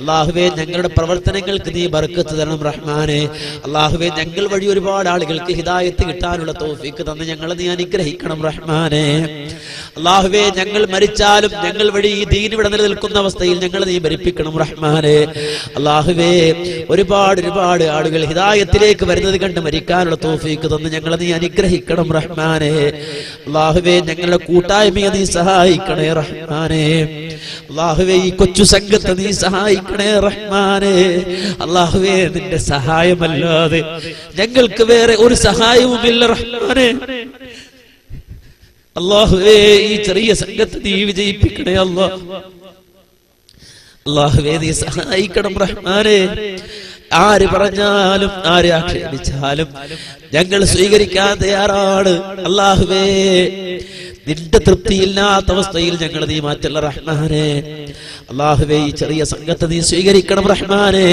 അല്ലാഹുവേ, ഞങ്ങളുടെ പ്രവർത്തനങ്ങൾക്ക് നീ ബർക്കത്ത് തരണം റഹ്മാനെ. അല്ലാഹുവേ, ഞങ്ങൾ വഴി ഒരുപാട് ആളുകൾക്ക് ഹിദായത്ത് കിട്ടാനുള്ള തൗഫീഖ് തന്ന് ഞങ്ങളെ നീ അനുഗ്രഹിക്കണം റഹ്മാനെ. അല്ലാഹുവേ, ഞങ്ങൾ മരിച്ചാലും ഞങ്ങൾ വഴി ഈ ദീൻ ഇവിടെ നിലനിൽക്കുന്ന അവസ്ഥയിൽ ഞങ്ങൾ നീ ഭരിപ്പിക്കണം റഹ്മാനെ. അല്ലാഹുവേ, ഒരുപാട് ആളുകൾ ഹിദായത്തിലേക്ക് വരുന്നത് കണ്ട് മരിക്കാനുള്ള തൗഫീഖ് തന്ന് ഞങ്ങളെ നീ അനുഗ്രഹിക്കണം റഹ്മാനെ. അല്ലാഹുവേ, ഞങ്ങളുടെ കൂട്ടായ്മയെ നീ സഹായിക്കണേ റഹ്മാനെ. അല്ലാഹുവേ, ഈ കൊച്ചു സംഘത്തെ നീ സഹായിക്കണേ റഹ്മാനെ. അല്ലാഹുവേ, നിന്റെ സഹായമല്ലാതെ ഞങ്ങൾക്ക് വേറെ ഒരു സഹായവുമില്ല റഹ്മാനെ. അല്ലാഹുവേ, ഈ ചെറിയ സംഘത്തെ നീ വിജയിപ്പിക്കണേ അല്ലാഹ്. അല്ലാഹുവേ, നീ സഹായിക്കണം റഹ്മാനെ. ആര് പറഞ്ഞാലും ആര് ആക്ഷേപിച്ചാലും ഞങ്ങൾ സ്വീകരിക്കാൻ തയ്യാറാണ്. അല്ലാഹുവേ, നിന്റെ തൃപ്തിയില്ലാത്ത അവസ്ഥയിൽ ഞങ്ങൾ നീ മാറ്റല്ല റഹ്മാനെ. അല്ലാഹുവേ, ഈ ചെറിയ സംഘത്തെ നീ സ്വീകരിക്കണം റഹ്മാനെ.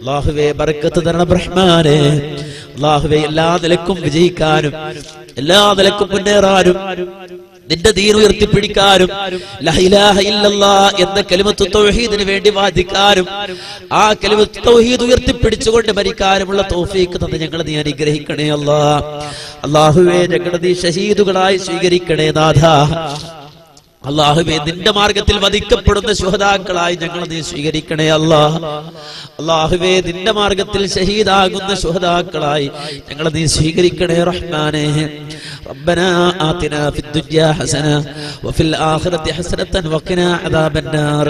അല്ലാഹുവേ, ബർക്കത്ത് തരണം റഹ്മാനെ. അല്ലാഹുവേ, എല്ലാ നിലക്കും വിജയിക്കാനും എല്ലാ നിലക്കും മുന്നേറാനും നിന്റെ ദീൻ ഉയർത്തിപ്പിടിക്കാനും ലാ ഇലാഹ ഇല്ലല്ലാഹ് എന്ന കലിമത്തു തൗഹീദിന് വേണ്ടി വാദിക്കാനും ആ കലിമത്തു തൗഹീദ് ഉയർത്തിപ്പിടിച്ചുകൊണ്ട് മരിക്കാനുമുള്ള തൗഫീഖ് തന്ന് ഞങ്ങളെ നീ അനുഗ്രഹിക്കണേ അല്ലാഹ്. അല്ലാഹുവേ, ഞങ്ങളെ നീ ഷഹീദുകളായി സ്വീകരിക്കണേ നാഥാ. അല്ലാഹുവേ, നിന്റെ മാർഗത്തിൽ വധിക്കപ്പെടുന്ന ശുഹദാക്കളായി ഞങ്ങളെ നീ സ്വീകരിക്കണേ അല്ലാഹ്. അല്ലാഹുവേ, നിന്റെ മാർഗത്തിൽ ഷഹീദാകുന്ന ശുഹദാക്കളായി ഞങ്ങളെ നീ സ്വീകരിക്കണേ റഹ്മാനെ. ربنا آتنا في الدنيا حسنة وفي الآخرة حسنة وقنا عذاب النار.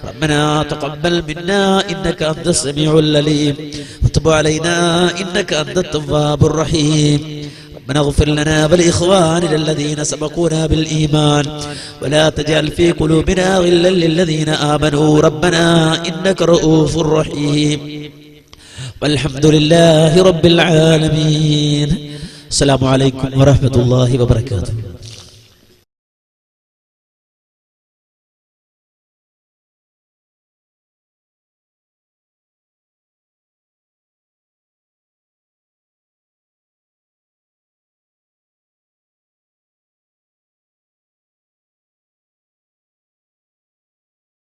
ربنا تقبل منا إنك أنت السميع العليم وتب علينا إنك أنت التواب الرحيم. ربنا اغفر لنا ولإخواننا الذين سبقونا بالإيمان ولا تجعل في قلوبنا غلا للذين آمنوا ربنا إنك رؤوف رحيم. والحمد لله رب العالمين. السلام عليكم ورحمة الله وبركاته.